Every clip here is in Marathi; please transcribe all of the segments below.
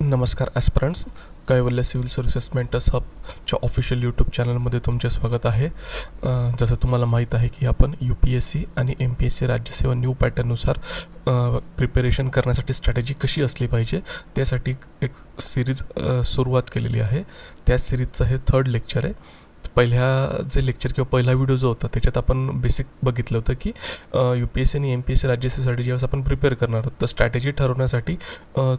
नमस्कार aspirants, Kaivalya civil services mentors हबच्या ऑफिशियल यूट्यूब चॅनलमध्ये तुमचे स्वागत आहे. जसं तुम्हाला माहीत आहे की आपण UPSC आणि MPSC राज्यसेवा न्यू पॅटर्ननुसार प्रिपेरेशन करण्यासाठी स्ट्रॅटेजी कशी असली पाहिजे त्यासाठी एक सिरीज सुरुवात केलेली आहे. त्या सिरीजचं हे 3rd लेक्चर आहे. जे लेक्चर किंवा पहिला व्हिडिओ जो होता त्याच्यात आपण बेसिक बघितलं होतं की UPSC आणि MPSC राज्यसेवेसाठी ज्यावेळेस आपण प्रिपेअर करणार आहोत तर स्ट्रॅटेजी ठरवण्यासाठी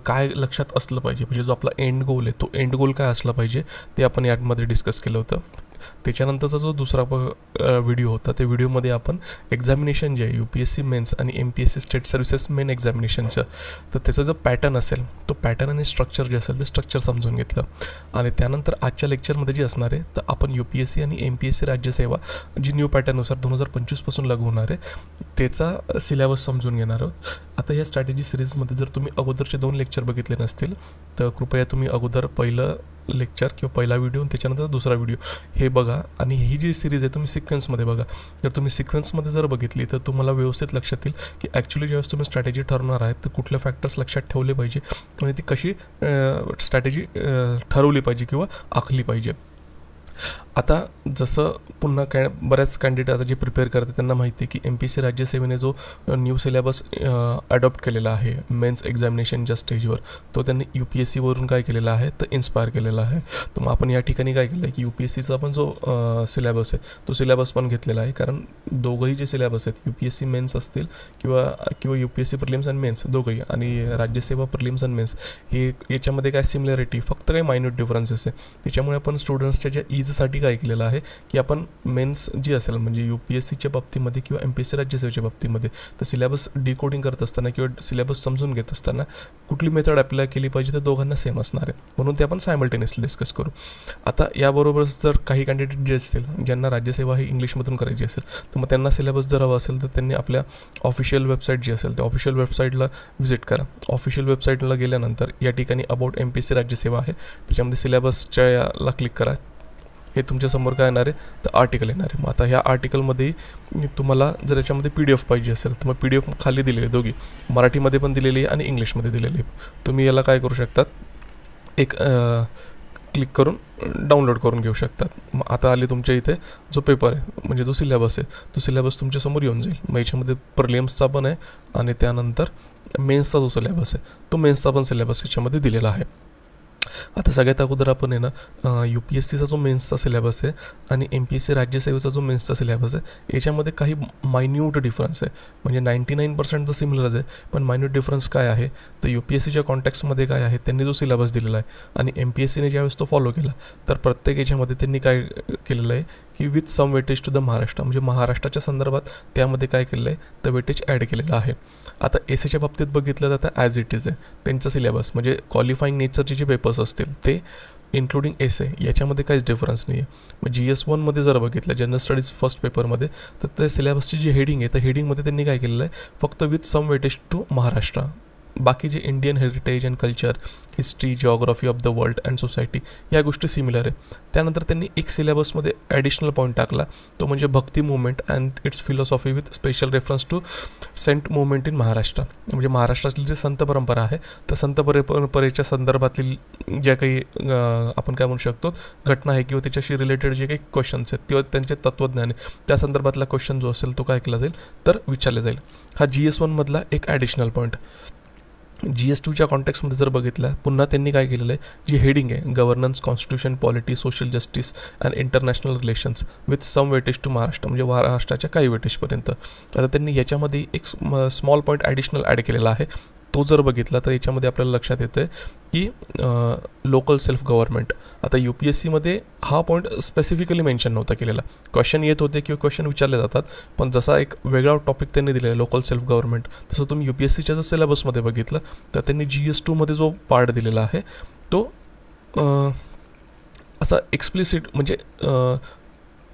काय लक्षात असलं पाहिजे, म्हणजे जो आपला एंड गोल आहे तो एंड गोल काय असला पाहिजे ते आपण यामध्ये डिस्कस केलं होतं. त्याच्यानंतरचा जो दुसरा व्हिडिओ होता त्या व्हिडिओमध्ये आपण एक्झामिनेशन जे आहे UPSC मेन्स आणि MPSC स्टेट सर्व्हिसेस मेन एक्झामिनेशनचं, तर त्याचा जो पॅटर्न असेल तो पॅटर्न आणि स्ट्रक्चर जे असेल ते स्ट्रक्चर समजून घेतलं. आणि त्यानंतर आजच्या लेक्चरमध्ये जे असणार आहे तर आपण UPSC आणि MPSC राज्यसेवा जी न्यू पॅटर्ननुसार 2025पासून लागू होणार आहे त्याचा सिलेबस समजून घेणार आहोत. आता या स्ट्रॅटेजी सिरीजमध्ये जर तुम्ही अगोदरचे 2 लेक्चर बघितले नसतील तर कृपया तुम्ही अगोदर पहिलं लेक्चर किंवा पहिला व्हिडिओ त्याच्यानंतर दुसरा व्हिडिओ हे बघा. आणि ही जी सिरीज आहे तुम्ही सिक्वेन्समध्ये बघा. जर तुम्ही सिक्वेन्समध्ये जर बघितली तर तुम्हाला व्यवस्थित लक्षात येईल की ॲक्च्युली ज्यावेळेस तुम्ही स्ट्रॅटेजी ठरवणार आहेत तर कुठले फॅक्टर्स लक्षात ठेवले पाहिजे आणि ती कशी स्ट्रॅटेजी ठरवली पाहिजे किंवा आखली पाहिजे. आता जसं पुन्हा बऱ्याच कॅन्डिडेट आता जे प्रिपेअर करतात त्यांना माहिती आहे की MPSC राज्यसेवेने जो न्यू सिलेबस अडॉप्ट केलेला आहे मेन्स एक्झामिनेशनच्या स्टेजवर तो त्यांनी UPSCवरून काय केलेला आहे तर इन्स्पायर केलेला आहे. तर मग आपण या ठिकाणी काय केलं आहे की UPSCचा पण जो सिलेबस आहे तो सिलेबस पण घेतलेला आहे. कारण दोघंही जे सिलेबस आहेत UPSC मेन्स असतील किंवा UPSC प्रिलिम्स अँड मेन्स दोघंही आणि राज्यसेवा प्रिलिम्स अँड मेन्स हे याच्यामध्ये काय सिमिलरिटी फक्त काही मायन्यूट डिफरन्सेस आहे. त्याच्यामुळे आपण स्टुडंट्सच्या ज्या ईजसाठी काय केलेलं आहे की आपण मेन्स जी असेल म्हणजे UPSCच्या बाबतीमध्ये किंवा MPSC राज्यसेवेच्या बाबतीमध्ये तर सिलेबस डिकोडिंग करत असताना किंवा सिलेबस समजून घेत असताना कुठली मेथड अप्लाय केली पाहिजे तर दोघांना सेम असणार आहे, म्हणून ते आपण सायमल्टेनियसली डिस्कस करू. आता याबरोबरच जर काही कॅन्डिडेट जे असतील ज्यांना राज्यसेवा ही इंग्लिशमधून करायची असेल तर मग त्यांना सिलेबस जर हवा असेल तर त्यांनी आपल्या ऑफिशियल वेबसाईट जी असेल त्या ऑफिशियल वेबसाईटला व्हिजिट करा. ऑफिशियल वेबसाईटला गेल्यानंतर या ठिकाणी अबाउट MPSC राज्यसेवा आहे, त्याच्यामध्ये सिलेबसच्या याला क्लिक करा. हे तुमच्यासमोर काय येणार आहे तर आर्टिकल येणार आहे. मग आता ह्या आर्टिकलमध्ये तुम्हाला जर याच्यामध्ये PDF पाहिजे असेल तर मग PDF खाली दिलेली आहे, दोघी मराठीमध्ये पण दिलेली आहे आणि इंग्लिशमध्ये दिलेली आहे. तुम्ही याला काय करू शकतात एक क्लिक करून डाउनलोड करून घेऊ शकतात. मग आता आले तुमच्या इथे जो पेपर आहे म्हणजे जो सिलेबस आहे तो सिलेबस तुमच्यासमोर येऊन जाईल. मग याच्यामध्ये प्रिलिम्सचा पण आहे आणि त्यानंतर मेन्सचा जो सिलेबस आहे तो मेन्सचा पण सिलेबस याच्यामध्ये दिलेला आहे. आता सगळ्यात अगोदर आपण आहे ना UPSCचा जो मेन्सचा सिलेबस आहे आणि MPSC राज्यसेवेचा जो मेन्सचा सिलेबस आहे याच्यामध्ये काही मायन्यूट डिफरन्स आहे. म्हणजे 99% तर सिमिलरच आहे, पण मायन्यूट डिफरन्स काय आहे तर UPSCच्या कॉन्टॅक्ट्समध्ये काय आहे त्यांनी जो सिलेबस दिलेला आहे आणि MPSCने ज्यावेळेस तो फॉलो केला तर प्रत्येक याच्यामध्ये त्यांनी काय केलेलं आहे की with some weightage to the Maharashtra, म्हणजे महाराष्ट्राच्या संदर्भात त्यामध्ये काय केलेलं आहे तर वेटेज ॲड केलेलं आहे. आता एसेच्या बाबतीत बघितलं जातं ॲज इट इज आहे त्यांचं सिलेबस, म्हणजे क्वालिफाईंग नेचरचे जे पेपर्स असतील ते इन्क्लुडिंग एसे याच्यामध्ये काहीच डिफरन्स नाही आहे. मग GS1मध्ये जर बघितलं जनरल स्टडीज फर्स्ट पेपरमध्ये तर त्या सिलेबसची जी हेडिंग आहे तर हेडिंगमध्ये त्यांनी काय केलेलं आहे फक्त with some weightage to Maharashtra. बाकी जे Indian heritage and culture, history, geography of the world and society या गोष्टी सिमिलर आहे. त्यानंतर त्यांनी एक सिलेबसमध्ये ॲडिशनल पॉईंट टाकला तो म्हणजे bhakti movement and its philosophy with special reference to saint movement in Maharashtra. म्हणजे महाराष्ट्रातली जी संत परंपरा आहे तर संत परंपरेच्या संदर्भातील ज्या काही आपण काय म्हणू शकतो घटना आहे किंवा त्याच्याशी रिलेटेड जे काही क्वेश्चन्स आहेत किंवा त्यांचे तत्त्वज्ञान आहे त्या संदर्भातला क्वेश्चन जो असेल तो काय केला जाईल तर विचारला जाईल. हा GS1मधला एक ॲडिशनल पॉईंट. GS2च्या कॉन्टेक्स्टमध्ये जर बघितलं पुन्हा त्यांनी काय केलेलं आहे जी हेडिंग आहे governance, constitution, polity, social justice and international relations with some weightage to Maharashtra, म्हणजे महाराष्ट्राच्या काही वेटेजपर्यंत. आता त्यांनी याच्यामध्ये एक स्मॉल पॉईंट ॲडिशनल ॲड केलेला आहे. तो जर बघितला तर याच्यामध्ये आपल्याला लक्षात येतं की लोकल सेल्फ गव्हर्नमेंट. आता UPSCमध्ये हा पॉईंट स्पेसिफिकली मेन्शन नव्हता केलेला. क्वेश्चन येत होते किंवा क्वेश्चन विचारले जातात पण जसा एक वेगळा टॉपिक त्यांनी दिलेला आहे लोकल सेल्फ गव्हर्नमेंट तसं तुम्ही UPSCच्या जर सिलेबसमध्ये बघितलं तर त्यांनी GS2मध्ये जो पार्ट दिलेला आहे तो असा एक्सप्लिसिट म्हणजे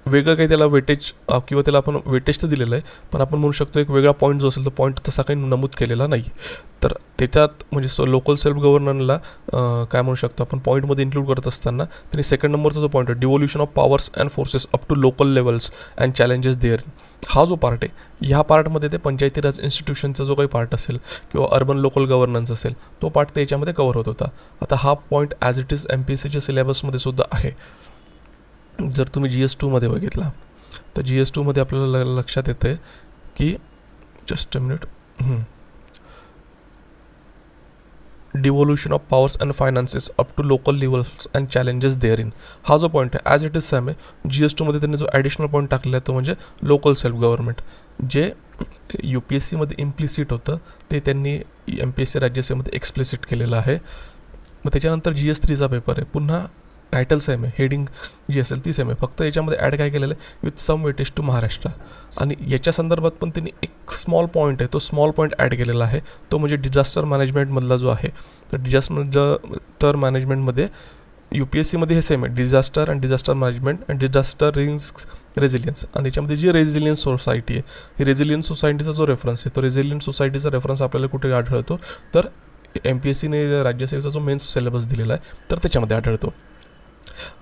वेगळं काही त्याला वेटेज किंवा त्याला आपण वेटेज तर दिलेलं आहे पण आपण म्हणू शकतो एक वेगळा पॉईंट जो असेल तो पॉईंट तसा काही नमूद केलेला नाही. तर त्याच्यात म्हणजे लोकल सेल्फ गव्हर्नरला काय म्हणू शकतो आपण पॉईंटमध्ये इन्क्लूड करत असताना त्यांनी 2nd नंबरचा जो पॉईंट आहे devolution of powers and forces up to local levels and challenges there. हा जो पार्ट आहे, ह्या पार्टमध्ये ते पंचायती राज इन्स्टिट्यूशनचा जो काही पार्ट असेल किंवा अर्बन लोकल गव्हर्नन्स असेल तो पार्ट त्याच्यामध्ये कव्हर होत होता. आता हा पॉईंट ॲज इट इज MPSCच्या सिलेबसमध्ये सुद्धा आहे. जर तुम्ही GS2मध्ये बघितला तर GS2मध्ये आपल्याला लक्षात येते की just a minute, devolution of powers and finances up to local levels and challenges there in. हा जो पॉईंट आहे ॲज इट इज सेम आहे. GS2मध्ये त्यांनी जो ॲडिशनल पॉईंट टाकलेला आहे तो म्हणजे लोकल सेल्फ गव्हर्नमेंट, जे UPSCमध्ये इम्प्लिसिट होतं ते त्यांनी MPSC राज्यसेवेमध्ये एक्सप्लिसिट केलेलं आहे. मग त्याच्यानंतर GS3चा पेपर आहे, पुन्हा टायटल सेम आहे, हेडिंग जी असेल ती सेम आहे, फक्त याच्यामध्ये ॲड काय केलेलं आहे, with some weightage to Maharashtra. आणि याच्या संदर्भात पण त्यांनी एक स्मॉल पॉईंट आहे, तो स्मॉल पॉईंट ॲड केलेला आहे, तो म्हणजे डिझास्टर मॅनेजमेंटमधला जो आहे. तर डिझास्टर मॅनेजमेंटमध्ये UPSCमध्ये हे सेम आहे, disaster and disaster management and disaster risk resilience. आणि याच्यामध्ये जी रेझिलियन्स सोसायटी आहे, ही रेझिलियन्स सोसायटीचा जो रेफरन्स आहे तो रेझिलियन्स सोसायटीचा रेफरन्स आपल्याला कुठे आढळतो, तर MPSCने राज्यसेवेचा जो मेन्स सिलेबस दिलेला आहे तर त्याच्यामध्ये आढळतो.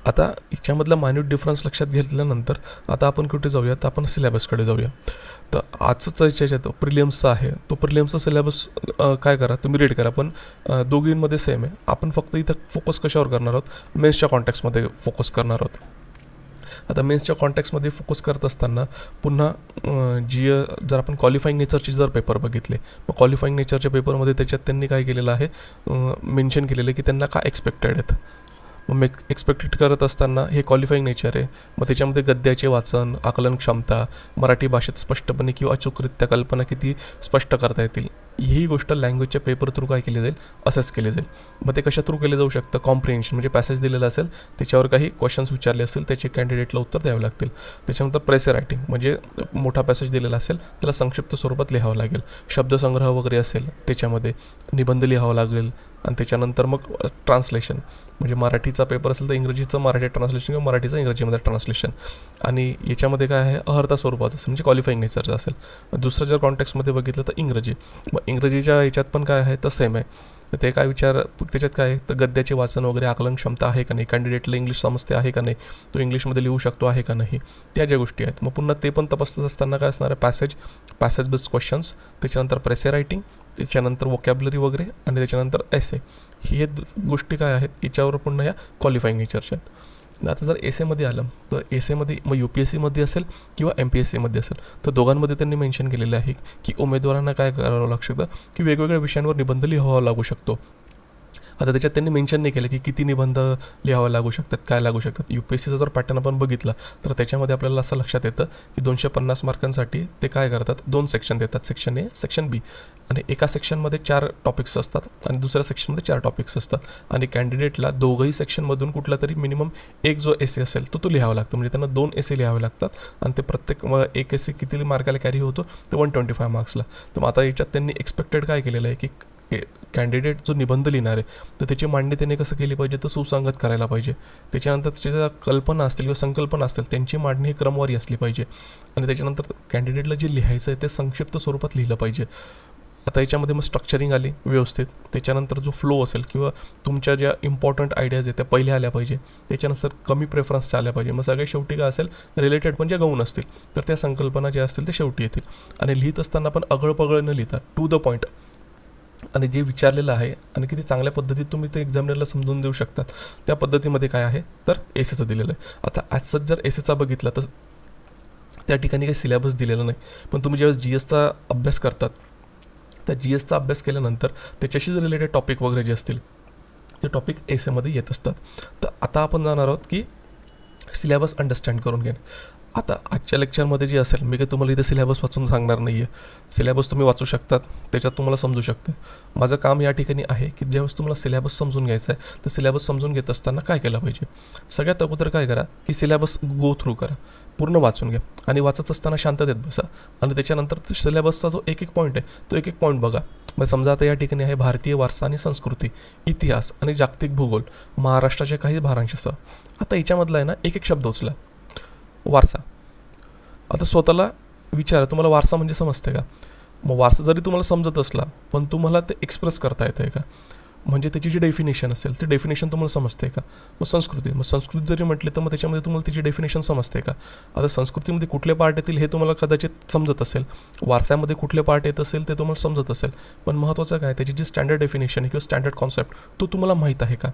आता याच्यामधला मायन्यूट डिफरन्स लक्षात घेतल्यानंतर आता आपण कुठे जाऊया, तर आपण सिलेबसकडे जाऊया. तर आजचं याच्यात प्रिलियम्सचा आहे, तो प्रिलियम्सचा सिलेबस काय करा तुम्ही रीड करा, पण दोघींमध्ये सेम आहे. आपण फक्त इथं फोकस कशावर करणार आहोत, मेन्सच्या कॉन्टॅक्ट्समध्ये फोकस करणार आहोत. आता मेन्सच्या कॉन्टॅक्ट्समध्ये फोकस करत असताना पुन्हा जर आपण क्वालिफाईंग नेचरचे जर पेपर बघितले, मग क्वालिफाईंग नेचरच्या पेपरमध्ये त्याच्यात त्यांनी काय केलेलं आहे, मेन्शन केलेलं आहे की त्यांना काय एक्सपेक्टेड आहेत. मग एक्सपेक्टेड करत असताना हे क्वालिफाईंग नेचर आहे. मग त्याच्यामध्ये गद्याचे वाचन, आकलन क्षमता, मराठी भाषेत स्पष्टपणे किंवा अचूकरित्या कल्पना किती स्पष्ट करता येतील, ही गोष्ट लँग्वेजच्या पेपर थ्रू काय केली जाईल, असेस केली जाईल. मग ते कशा थ्रू केले जाऊ शकतं, कॉम्प्रिहेन्शन म्हणजे पॅसेज दिलेला असेल त्याच्यावर काही क्वेश्चन्स विचारले असेल त्याचे कॅन्डिडेटला उत्तर द्यावे लागतील. त्याच्यानंतर प्रेसे रायटिंग म्हणजे मोठा पॅसेज दिलेला असेल त्याला संक्षिप्त स्वरूपात लिहावं लागेल. शब्दसंग्रह वगैरे असेल त्याच्यामध्ये निबंध लिहावा लागेल. आणि त्याच्यानंतर मग ट्रान्सलेशन म्हणजे मराठीचा पेपर असेल तर इंग्रजीचं मराठी ट्रान्सलेशन किंवा मराठीचं इंग्रजीमध्ये ट्रान्सलेशन. आणि याच्यामध्ये काय आहे, अहर्ता स्वरूपाचं असेल म्हणजे क्वालिफाईंग नेचरचं असेल. दुसरं जर कॉन्टॅक्ट्समध्ये बघितलं तर इंग्रजी, मग इंग्रजीच्या याच्यात पण काय आहे तर सेम आहे. तर ते काय त्याच्यात काय आहे तर गद्याचे वाचन वगैरे, आकलन क्षमता आहे का नाही, कॅन्डिडेटला इंग्लिश समजते आहे का नाही, तो इंग्लिशमध्ये लिहू शकतो आहे का नाही, त्या ज्या गोष्टी आहेत. मग पुन्हा ते पण तपासत असताना काय असणार आहे, पॅसेज बेस्ड क्वेश्चन्स, त्याच्यानंतर प्रेसे रायटिंग, त्याच्यानंतर वोकॅब्युलरी वगैरे आणि त्याच्यानंतर एसे. हे गोष्टी काय आहेत याच्यावर पुन्हा या क्वालिफाईंग नेचरच्या आहेत. आता जर एसेमध्ये आलं तर एसेमध्ये मग UPSCमध्ये असेल किंवा MPSCमध्ये असेल तर दोघांमध्ये त्यांनी मेन्शन केलेलं आहे की उमेदवारांना काय करावं लागू शकतं की वेगवेगळ्या विषयांवर निबंध लिहावा लागू शकतो. आता त्याच्यात त्यांनी मेन्शन नाही केलं की किती निबंध लिहावे लागू शकतात, काय लागू शकतात. UPSCचा जर पॅटर्न आपण बघितला तर त्याच्यामध्ये आपल्याला असं लक्षात येतं की 250 मार्कांसाठी ते काय करतात, 2 सेक्शन देतात, सेक्शन A, सेक्शन B. आणि एका सेक्शनमध्ये 4 टॉपिक्स असतात आणि दुसऱ्या सेक्शनमध्ये 4 टॉपिक्स असतात. आणि कॅन्डिडेटला दोघंही सेक्शनमधून कुठला तरी मिनिमम एक जो एसे असेल तो लिहावा लागतो. म्हणजे त्यांना 2 एसे लिहावे लागतात आणि ते प्रत्येक एक एसे किती मार्काला कॅरी होतो तर 125 मार्क्सला. तर मग आता याच्यात त्यांनी एक्सपेक्टेड काय केलेलं आहे की कॅन्डिडेट जो निबंध लिहिणार आहे तर त्याची मांडणी त्याने कसं केली पाहिजे तर सुसंगत करायला पाहिजे. त्याच्यानंतर त्याच्या ज्या कल्पना असतील किंवा संकल्पना असतील त्यांची मांडणी ही क्रमवारी असली पाहिजे. आणि त्याच्यानंतर कॅन्डिडेटला जे लिहायचं आहे ते संक्षिप्त स्वरूपात लिहिलं पाहिजे. आता याच्यामध्ये मग स्ट्रक्चरिंग आली व्यवस्थित, त्याच्यानंतर जो फ्लो असेल किंवा तुमच्या ज्या इम्पॉर्टंट आयडियाज आहेत त्या पहिल्या आल्या पाहिजे, त्याच्यानंतर कमी प्रेफरन्सच्या आल्या पाहिजे. मग सगळे शेवटी काय असेल रिलेटेड पण ज्या गौण असतील तर त्या संकल्पना ज्या असतील ते शेवटी येतील. आणि लिहित असताना पण अगळपगळ न लिहिता टू द पॉईंट आणि जे विचारलेलं आहे आणि किती चांगल्या पद्धतीत तुम्ही ते एक्झामिनरला समजून देऊ शकतात त्या पद्धतीमध्ये काय आहे तर एसेचं दिलेलं आहे. आता ॲज जर एसेचा बघितला तर त्या ठिकाणी काही सिलेबस दिलेला नाही, पण तुम्ही ज्यावेळेस GSचा अभ्यास करतात त्या GSचा अभ्यास केल्यानंतर त्याच्याशी रिलेटेड टॉपिक वगैरे जे असतील ते टॉपिक एसेमध्ये येत असतात. तर आता आपण जाणार आहोत की सिलेबस अंडरस्टँड करून घेणं. आता आजच्या लेक्चरमध्ये जे असेल मी काही तुम्हाला इथे सिलेबस वाचून सांगणार नाही आहे. सिलेबस तुम्ही वाचू शकतात, त्याच्यात तुम्हाला समजू शकतं. माझं काम या ठिकाणी आहे की ज्यावेळेस तुम्हाला सिलेबस समजून घ्यायचं आहे तर सिलेबस समजून घेत असताना काय केलं पाहिजे. सगळ्यात अगोदर काय करा की सिलेबस गो थ्रू करा, पूर्ण वाचून घ्या आणि वाचत असताना शांततेत बसा. आणि त्याच्यानंतर सिलेबसचा जो एक पॉईंट आहे तो एक पॉईंट बघा. मग समजा आता या ठिकाणी आहे भारतीय वारसा आणि संस्कृती, इतिहास आणि जागतिक भूगोल, महाराष्ट्राच्या काही भारांशासह. आता याच्यामधला आहे ना एक शब्द उचला, वारसा. आता स्वतःला विचारा तुम्हाला वारसा म्हणजे समजते का. मग वारसा जरी तुम्हाला समजत असला पण तुम्हाला ते एक्सप्रेस करता येतं का. म्हणजे त्याची जी डेफिनेशन असेल ते डेफिनेशन तुम्हाला समजते का. मग संस्कृती जरी म्हटले तर मग त्याच्यामध्ये तुम्हाला त्याची डेफिनेशन समजते का. आता संस्कृतीमध्ये कुठले पार्ट येतील हे तुम्हाला कदाचित समजत असेल, वारसामध्ये कुठले पार्ट येत असेल ते तुम्हाला समजत असेल, पण महत्त्वाचं काय त्याची जी स्टँडर्ड डेफिनेशन आहे किंवा स्टँडर्ड कॉन्सेप्ट तो तुम्हाला माहीत आहे का.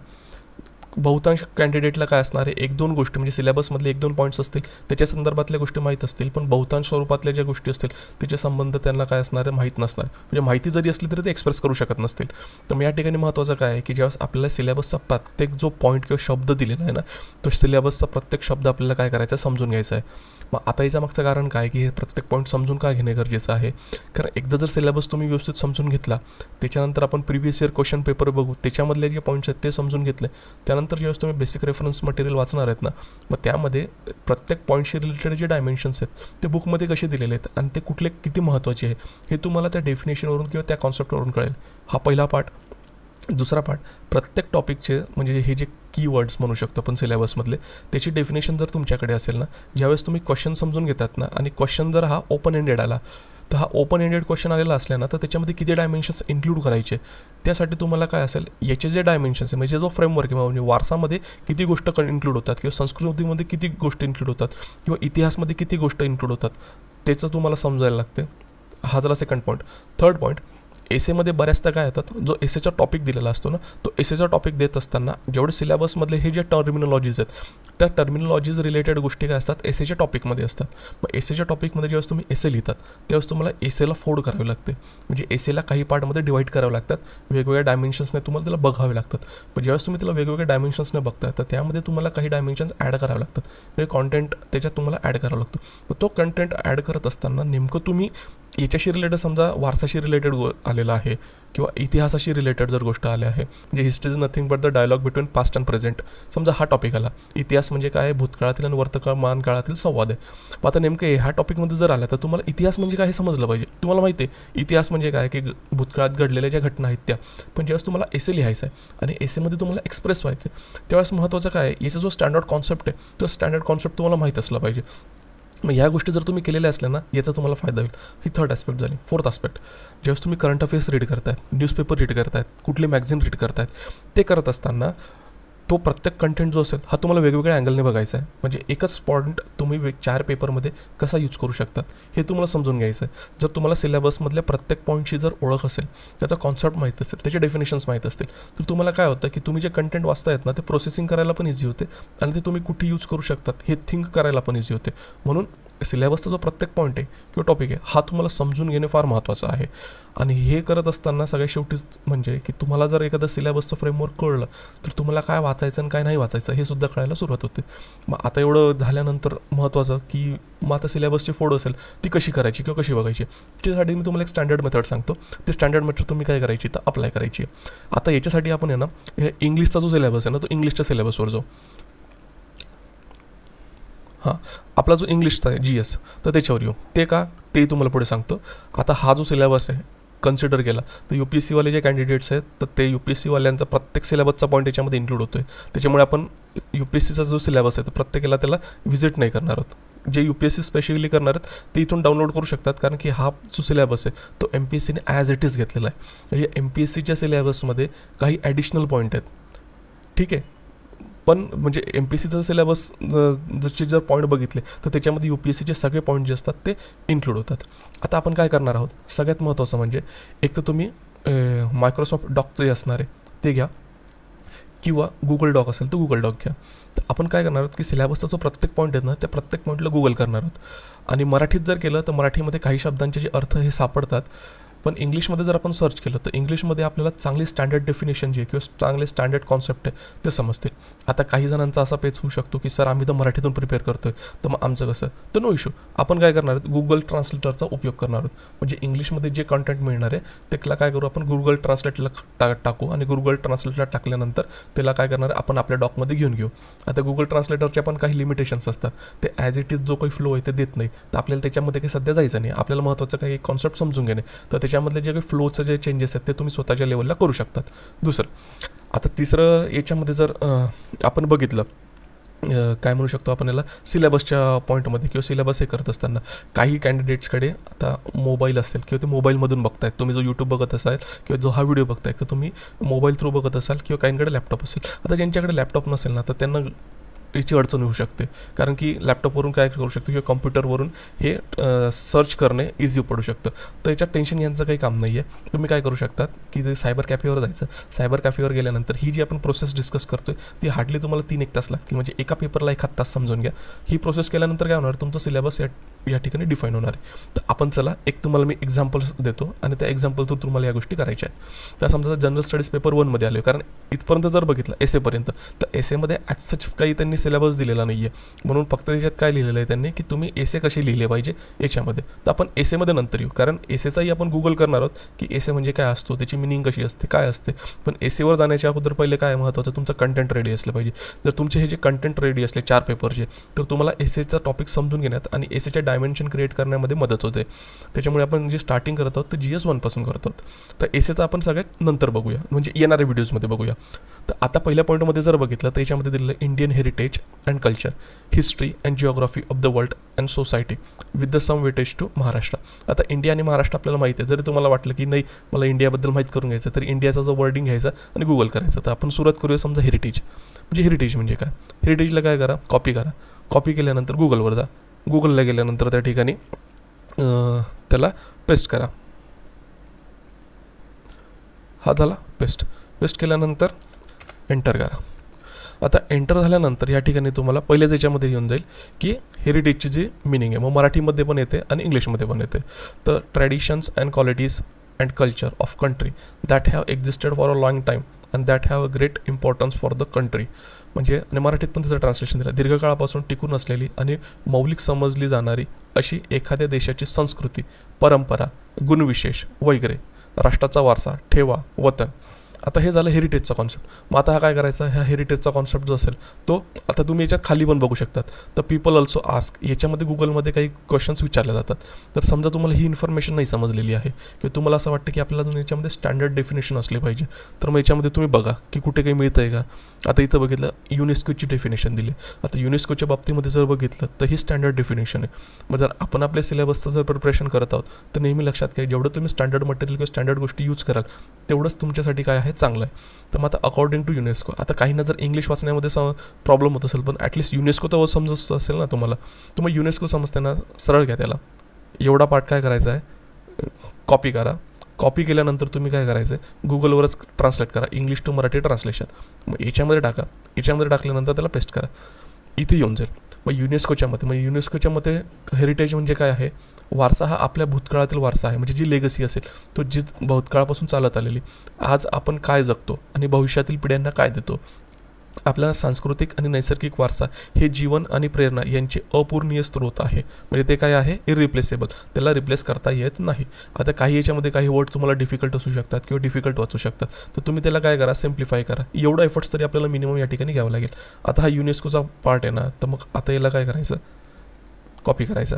बहुतांश कॅन्डिडेटला काय असणार आहे, 1-2 गोष्टी म्हणजे सिलेबसमधले 1-2 पॉईंट्स असतील त्याच्या संदर्भातल्या गोष्टी माहीत असतील, पण बहुतांश स्वरूपातल्या ज्या गोष्टी असतील त्याचे संबंध त्यांना काय असणार आहे माहीत नसणार. म्हणजे माहिती जरी असली तरी ते एक्सप्रेस करू शकत नसतील. तर मग या ठिकाणी महत्त्वाचं काय आहे की ज्यावेळेस आपल्याला सिलेबसचा प्रत्येक जो पॉईंट किंवा शब्द दिलेला आहे ना, तो सिलेबसचा प्रत्येक शब्द आपल्याला काय करायचा आहे, समजून घ्यायचा आहे. मग आता याच्या मागचं कारण काय की हे प्रत्येक पॉईंट समजून का घेणे गरजेचं आहे. कारण एकदा जर सिलेबस तुम्ही व्यवस्थित समजून घेतला, त्याच्यानंतर आपण प्रिव्हियस इयर क्वेश्चन पेपर बघू, त्याच्यामधले जे पॉईंट्स आहेत ते समजून घेतले, त्यानंतर ज्यावेळेस तुम्ही बेसिक रेफरन्स मटेरियल वाचणार आहेत ना, मग त्यामध्ये प्रत्येक पॉईंटशी रिलेटेड जे डायमेन्शन्स आहेत ते बुकमध्ये कसे दिलेले आहेत आणि ते कुठले किती महत्त्वाचे आहे हे तुम्हाला त्या डेफिनेशनवरून किंवा त्या कॉन्सेप्टवरून कळेल. हा पहिला पार्ट. दुसरा पार्ट, प्रत्येक टॉपिकचे म्हणजे हे जे कीवर्ड्स म्हणू शकतो आपण सिलेबसमधले त्याची डेफिनेशन जर तुमच्याकडे असेल ना, ज्यावेळेस तुम्ही क्वेश्चन समजून घेतात ना आणि क्वेश्चन जर हा ओपन एंडेड आला, तर हा ओपन एंडेड क्वेश्चन आलेला असला ना तर त्याच्यामध्ये किती डायमेन्शन्स इन्क्लूड करायचे त्यासाठी तुम्हाला काय असेल, याचे जे डायमेन्शन्स आहे म्हणजे जो फ्रेमवर्क आहे, म्हणजे वारसामध्ये किती गोष्ट इन्क्लूड होतात किंवा संस्कृतीमध्ये किती गोष्टी इन्क्लूड होतात किंवा इतिहासमध्ये किती गोष्ट इन्क्लूड होतात त्याचं तुम्हाला समजायला लागते. हा झाला सेकंड पॉईंट. थर्ड पॉईंट, एसेमध्ये बऱ्याचदा काय येतात, जो एसेचा टॉपिक दिलेला असतो ना, तो एसेचा टॉपिक देत असताना जेवढे सिलेबसमधले हे जे टर्मिनॉलॉजीज आहेत त्या टर्मिनॉलॉजीज रिलेटेड गोष्टी काय असतात एसेच्या टॉपिकमध्ये असतात. मग एसेच्या टॉपिकमध्ये ज्यावेळेस तुम्ही एसे लिहितात त्यावेळेस तुम्हाला एसेला फोल्ड करावे लागते, म्हणजे एसेला काही पार्टमध्ये डिवाईड करावं लागतात, वेगवेगळ्या डायमेन्शन्सने तुम्हाला त्याला बघावे लागतात. पण ज्यावेळेस तुम्ही त्याला वेगवेगळ्या डायमेन्शन्सने बघता तर त्यामध्ये तुम्हाला काही डायमेन्शन्स ॲड करावे लागतात, म्हणजे कॉन्टेंट त्याच्यात तुम्हाला ॲड करावा लागतो. मग तो कंटेंट ॲड करत असताना नेमकं तुम्ही याच्याशी रिलेटेड समजा वारसाशी रिलेटेड आलेला आहे किंवा इतिहासाशी रिलेटेड जर गोष्ट आली आहे, म्हणजे history is nothing but the dialogue between past and present, समजा हा टॉपिक आला. इतिहास म्हणजे काय, भूतकाळातील आणि वर्तमान काळातील संवाद आहे. मग आता नेमकं ह्या टॉपिकमध्ये जर आला तर तुम्हाला इतिहास म्हणजे काय हे समजलं पाहिजे. तुम्हाला माहिती आहे इतिहास म्हणजे काय की भूतकाळात घडलेल्या ज्या घटना आहेत त्या, पण ज्यावेळेस तुम्हाला एसे लिहायचा आहे आणि एसेमध्ये तुम्हाला एक्सप्रेस व्हायचं आहे त्यावेळेस महत्त्वाचं काय आहे, याचा जो स्टँडर्ड कॉन्सेप्ट आहे तो स्टँडर्ड कॉन्सेप्ट तुम्हाला माहीत असला पाहिजे. मग ह्या गोष्टी जर तुम्ही केलेल्या असल्या ना याचा तुम्हाला फायदा होईल. ही थर्ड ॲस्पेक्ट झाली. फोर्थ ॲस्पेक्ट, ज्यावेळेस तुम्ही करंट अफेअर्स रीड करतायत, न्यूजपेपर रीड करतायत, कुठले मॅगझिन रीड करतायत, ते करत असताना तो प्रत्येक कंटेंट जो असेल हा तुम्हाला वेगवेगळ्या अँगलने बघायचा आहे. म्हणजे एकच पॉईंट तुम्ही 4 पेपरमध्ये कसा यूज करू शकतात हे तुम्हाला समजून घ्यायचं आहे. जर तुम्हाला सिलेबसमधल्या प्रत्येक पॉईंटची जर ओळख असेल, त्याचा कॉन्सेप्ट माहीत असेल, त्याचे डेफिनेशन्स माहीत असतील, तर तुम्हाला काय होतं की तुम्ही जे कंटेंट वाचतायत ना ते प्रोसेसिंग करायला पण इझी होते आणि ते तुम्ही कुठे यूज करू शकतात हे थिंक करायला पण इझी होते. म्हणून सिलेबसचा जो प्रत्येक पॉईंट आहे किंवा टॉपिक आहे हा तुम्हाला समजून घेणे फार महत्त्वाचं आहे. आणि हे करत असताना सगळ्यात शेवटीच म्हणजे की तुम्हाला जर एखादं सिलेबसचं फ्रेमवर्क कळलं तर तुम्हाला काय वाचायचं आणि काय नाही वाचायचं हे सुद्धा कळायला सुरुवात होते. मग आता एवढं झाल्यानंतर महत्त्वाचं की मग आता सिलेबसची फोड असेल ती कशी करायची किंवा कशी बघायची, त्यासाठी मी तुम्हाला एक स्टँडर्ड मेथड सांगतो. ते स्टँडर्ड मेथड तुम्ही काय करायची तर अप्लाय करायची. आता याच्यासाठी आपण आहे ना हे इंग्लिशचा जो सिलेबस आहे ना तो इंग्लिशच्या सिलेबसवर जाऊ. हां, आपला जो इंग्लिशचा आहे GS तर त्याच्यावर येऊ. ते का ते तुम्हाला पुढे सांगतो. आता हा जो सिलेबस आहे कन्सिडर केला तर UPSCवाले जे कॅन्डिडेट्स आहेत तर ते UPSCवाल्यांचा प्रत्येक सिलेबसचा पॉईंट याच्यामध्ये इन्क्लूड होतो आहे. त्याच्यामुळे आपण UPSCचा जो सिलेबस आहे तर प्रत्येकाला त्याला व्हिजिट नाही करणार आहोत. जे UPSC स्पेशली करणार आहेत ते इथून डाउनलोड करू शकतात, कारण की हा जो सिलेबस आहे तो MPSCने ॲज इट इज घेतलेला आहे. म्हणजे MPSCच्या सिलेबसमध्ये काही ॲडिशनल पॉईंट आहेत, ठीक आहे. पण म्हणजे MPSCचा सिलेबस जसे जर पॉईंट बघितले तर त्याच्यामध्ये UPSCचे सगळे पॉईंट जे असतात ते इन्क्लूड होतात. आता आपण काय करणार आहोत, सगळ्यात महत्त्वाचं म्हणजे एक तर तुम्ही मायक्रोसॉफ्ट डॉकचं जे असणार आहे ते घ्या किंवा गुगल डॉक असेल तर गुगल डॉक घ्या. तर आपण काय करणार आहोत की सिलेबसचा जो प्रत्येक पॉईंट आहे ना त्या प्रत्येक पॉईंटला गुगल करणार आहोत. आणि मराठीत जर केलं तर मराठीमध्ये काही शब्दांचे जे अर्थ हे सापडतात, पण इंग्लिशमध्ये जर आपण सर्च केलं तर इंग्लिशमध्ये आपल्याला चांगली स्टँडर्ड डेफिनेशन जी आहे किंवा चांगले स्टँडर्ड कॉन्सेप्ट आहे ते समजते. आता काही जणांचा असा पेच होऊ शकतो की सर आम्ही तर मराठीतून प्रिपेअर करतोय तर मग आमचं कसं, तर नो इश्यू. आपण काय करणार आहोत गुगल ट्रान्सलेटरचा उपयोग करणार आहोत. म्हणजे इंग्लिशमध्ये जे कंटेंट मिळणार आहे त्याला काय करू आपण गुगल ट्रान्सलेटला टाकू आणि गुगल ट्रान्सलेटला टाकल्यानंतर त्याला काय करणार आहे आपण आपल्या डॉकमध्ये घेऊन घेऊ. आता गुगल ट्रान्सलेटरच्या पण काही लिमिटेशन्स असतात, ते ॲज इट इज जो काही फ्लो आहे ते देत नाही, तर आपल्याला त्याच्यामध्ये काही सध्या जायचं नाही. आपल्याला महत्त्वाचं काही कॉन्सेप्ट समजून घेणे, तर त्याच्यामधले जे काही फ्लोचं जे चेंजेस आहेत ते तुम्ही स्वतःच्या लेवलला करू शकतात. दुसरं, आता तिसरं याच्यामध्ये जर आपण बघितलं काय म्हणू शकतो आपण याला, सिलेबसच्या पॉईंटमध्ये किंवा सिलेबस हे करत असताना काही कॅन्डिडेट्सकडे आता मोबाईल असेल किंवा ते मोबाईलमधून बघतायत, तुम्ही जो यूट्यूब बघत असाल किंवा जो हा व्हिडिओ बघताय तर तुम्ही मोबाईल थ्रू बघत असाल किंवा काहींकडे लॅपटॉप असेल. आता ज्यांच्याकडे लॅपटॉप नसेल ना तर त्यांना याची अडचण होऊ शकते, कारण की लॅपटॉपवरून काय करू शकतो किंवा कॉम्प्युटरवरून हे सर्च करणे इझी पडू शकतं. तर याच्यात टेन्शन यांचं काही काम नाही आहे. तुम्ही काय करू शकतात की ते सायबर कॅफेवर जायचं. सायबर कॅफेवर गेल्यानंतर ही जी आपण प्रोसेस डिस्कस करतोय ती हार्डली तुम्हाला 3-1 तास लागतील, म्हणजे एका पेपरला 1 तास समजून घ्या. ही प्रोसेस केल्यानंतर काय होणार, तुमचं सिलेबस या ठिकाणी डिफाईन होणार आहे. तर आपण चला एक तुम्हाला मी एक्झाम्पल्स देतो आणि त्या एक्झाम्पल थ्रू तुम्हाला या गोष्टी करायच्या आहेत. तर समजा जनरल स्टडीज पेपर 1मध्ये आले, कारण इथपर्यंत जर बघितलं एसेपर्यंत तर एसेमध्ये ॲज सच काही त्यांनी सिलेबस दिलेला नाही आहे, म्हणून फक्त त्याच्यात काय लिहिलेलं आहे त्यांनी की तुम्ही एसे कसे लिहिले पाहिजे याच्यामध्ये. तर आपण एसेमध्ये नंतर येऊ, कारण एसेचाही आपण गुगल करणार आहोत की एसे म्हणजे काय असतो, त्याची मिनिंग कशी असते, काय असते. पण एसेवर जाण्याच्या अगोदर पहिले काय महत्त्वाचं, तुमचं कंटेंट रेडी असलं पाहिजे. जर तुमचे हे जे कंटेंट रेडी असले 4 पेपरचे तर तुम्हाला एसेचा टॉपिक समजून घेण्यात आणि एसेचे डायमेन्शन क्रिएट करण्यामध्ये मदत होते. त्याच्यामुळे आपण जे स्टार्टिंग करत आहोत तर GS1 पासून करत आहोत. तर एसेचा आपण सगळ्यात नंतर बघूया, म्हणजे येणाऱ्या व्हिडिओजमध्ये बघूया. तर आता पहिल्या पॉईंटमध्ये जर बघितलं तर याच्यामध्ये दिलेलं Indian heritage and culture, history and geography of the world and society with the some weightage to Maharashtra. आता इंडिया आणि महाराष्ट्र आपल्याला माहिती आहे. जरी तुम्हाला वाटलं की नाही मला इंडियाबद्दल माहीत करून घ्यायचं तर इंडियाचा जो वर्डिंग घ्यायचा आणि गुगल करायचं. तर आपण सुरुवात करूया समजा हेरिटेज. म्हणजे हेरिटेज म्हणजे काय, हेरिटेजला काय करा, कॉपी करा. कॉपी केल्यानंतर गुगलवर जा. गुगलला गेल्यानंतर त्या ठिकाणी त्याला पेस्ट करा. हा झाला पेस्ट. पेस्ट केल्यानंतर एंटर करा. आता एंटर झाल्यानंतर या ठिकाणी तुम्हाला पहिल्याच याच्यामध्ये येऊन जाईल की हेरिटेजची जी मिनिंग आहे, मग मराठीमध्ये पण येते आणि इंग्लिशमध्ये पण येते. तर traditions and qualities and culture of country that have existed for a long time and that have a great importance for the country. म्हणजे आणि मराठीत पण त्याचं ट्रान्सलेशन दिलं, दीर्घकाळापासून टिकून असलेली आणि मौलिक समजली जाणारी अशी एखाद्या देशाची संस्कृती, परंपरा, गुणविशेष वगैरे, राष्ट्राचा वारसा, ठेवा, वतन. आता हे झालं हेरिटेजचा कॉन्सेप्ट. मग आता हा काय करायचा, ह्या हेरिटेजचा कॉन्सेप्ट जो असेल तो आता तुम्ही याच्यात खाली पण बघू शकतात. तर पीपल ऑल्सो आस्क, याच्यामध्ये गुगलमध्ये काही क्वेश्चन्स विचारले जातात. तर समजा तुम्हाला ही इन्फॉर्मेशन नाही समजलेली आहे किंवा तुम्हाला असं वाटतं की आपल्याला याच्यामध्ये स्टँडर्ड डेफिनेशन असली पाहिजे, तर मग याच्यामध्ये तुम्ही बघा की कुठे काही मिळतं आहे का. आता इथं बघितलं युनेस्कोची डेफिनेशन दिली. आता युनेस्कोच्या बाबतीमध्ये जर बघितलं तर ही स्टँडर्ड डेफिनेशन आहे. मग जर आपण आपल्या सिलेबसचं जर प्रिपरेशन करत आहोत तर नेहमी लक्षात घ्या, जेवढं तुम्ही स्टँडर्ड मटेरियल किंवा स्टँडर्ड गोष्टी यूज कराल तेवढंच तुमच्यासाठी काय आहे चांगलं आहे. तर मग आता अकॉर्डिंग टू युनेस्को, आता काहींना जर इंग्लिश वाचण्यामध्ये प्रॉब्लेम होत असेल पण ॲटलिस्ट युनेस्को तर समजत असेल ना तुम्हाला, तर मग युनेस्को समजताना सरळ घ्या त्याला. एवढा पार्ट काय करायचा आहे, कॉपी करा. कॉपी केल्यानंतर तुम्ही काय करायचं आहे, गुगलवरच ट्रान्सलेट करा, इंग्लिश टू मराठी ट्रान्सलेशन. मग याच्यामध्ये टाका. याच्यामध्ये टाकल्यानंतर त्याला पेस्ट करा, इथे येऊन जाईल. मग युनेस्कोच्या मते हेरिटेज म्हणजे काय आहे, वारसा हा आपल्या भूतकाळातील वारसा आहे, म्हणजे जी लेगसी असेल तो जी भूतकाळापासून चालत आलेली, आज आपण काय जगतो आणि भविष्यातील पिढ्यांना काय देतो. आपला सांस्कृतिक आणि नैसर्गिक वारसा हे जीवन आणि प्रेरणा यांचे अपूर्णीय स्रोत आहे. म्हणजे ते काय आहे, इरिप्लेसेबल, त्याला रिप्लेस करता येत नाही. आता काही याच्यामध्ये काही वर्ड तुम्हाला डिफिकल्ट असू शकतात किंवा डिफिकल्ट वाचू शकतात, तर तुम्ही त्याला काय करा, सिम्प्लिफाय करा. एवढा एफर्ट्स तरी आपल्याला मिनिमम या ठिकाणी घ्यावं लागेल. आता हा युनेस्कोचा पार्ट आहे ना, तर मग आता याला काय करायचं, कॉपी करायचा.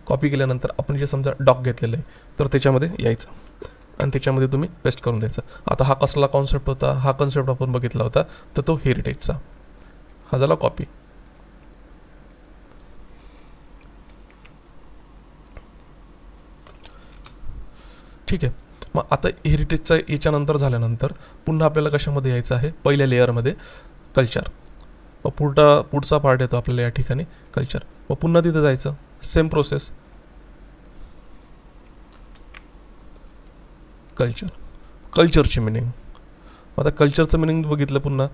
कॉपी केल्यानंतर आपण जे समजा डॉक घेतलेलं आहे तर त्याच्यामध्ये यायचं आणि त्याच्यामध्ये तुम्ही पेस्ट करून द्यायचं. आता हा कसला कॉन्सेप्ट होता, हा कॉन्सेप्ट आपण बघितला होता तर तो हेरिटेजचा. हा झाला कॉपी. ठीक आहे. मग आता हेरिटेजचा याच्यानंतर झाल्यानंतर पुन्हा आपल्याला कशामध्ये यायचं आहे, पहिल्या लेअरमध्ये कल्चर. मग पुढचा पार्ट येतो आपल्याला या ठिकाणी कल्चर. मग पुन्हा तिथे जायचं, सेम प्रोसेस, कल्चरची मिनिंग. आता कल्चरचं मिनिंग बघितलं पुन्हा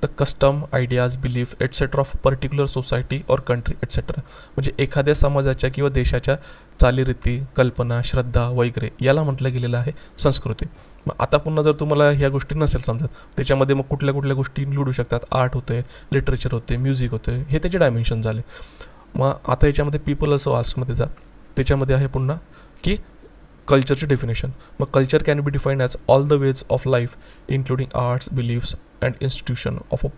तर custom, ideas, belief etcetera of particular society और कंट्री एटसेट्रा. म्हणजे एखाद्या समाजाच्या किंवा देशाच्या चालीरीती, कल्पना, श्रद्धा वगैरे याला म्हटलं गेलेलं आहे संस्कृती. मग आता पुन्हा जर तुम्हाला ह्या गोष्टी नसेल समजत, त्याच्यामध्ये मग कुठल्या कुठल्या गोष्टी निवडू शकतात, आर्ट होते, लिटरेचर होते, म्युझिक होते, हे त्याचे डायमेन्शन झाले. मग आता याच्यामध्ये पीपल असो आस्कमध्ये जा, त्याच्यामध्ये आहे पुन्हा की कल्चरची डेफिनेशन. मग culture can be defined as all the ways of life including arts, beliefs and institution of a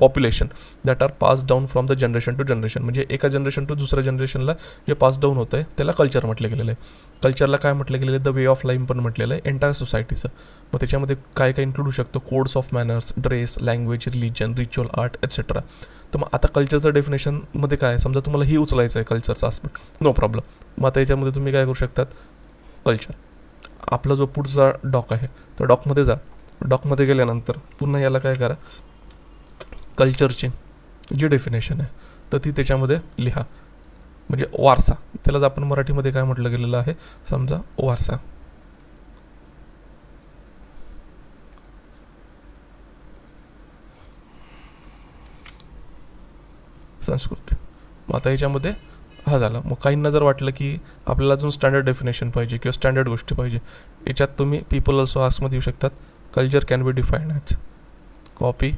population that are pass down from the generation to generation. म्हणजे एका जनरेशन टू दुसऱ्या जनरेशनला जे पास डाऊन होतं आहे त्याला कल्चर म्हटलं गेलेलं आहे. कल्चरला काय म्हटलं गेलेलं आहे, द वे ऑफ लाईफ पण म्हटलेलं आहे एंटायर सोसायटीचं. मग त्याच्यामध्ये काय काय इन्क्लूड होऊ शकतो, codes of manners, dress, language, religion, ritual, art etcetera. तर मग आता कल्चरचं डेफिनेशनमध्ये काय, समजा तुम्हाला ही उचलायचं आहे कल्चरचा आस्पेक्ट, नो प्रॉब्लेम. मग आता याच्यामध्ये तुम्ही काय करू शकतात, कल्चर आपला जो पुढचा डॉक आहे तर डॉकमध्ये जा. डॉकमध्ये गेल्यानंतर पुन्हा याला काय करा, कल्चरची जी डेफिनेशन आहे तर ती त्याच्यामध्ये लिहा. म्हणजे वारसा, त्यालाच आपण मराठीमध्ये काय म्हटलं गेलेलं आहे, समजा वारसा. संस्कृती. मग आता याच्यामध्ये हा झाला. मग काहींना जर वाटलं की आपल्याला अजून स्टँडर्ड डेफिनेशन पाहिजे किंवा स्टँडर्ड गोष्टी पाहिजे, याच्यात तुम्ही पीपल ऑल्सो आस्कमध्ये येऊ शकतात. Culture can be defined as copy.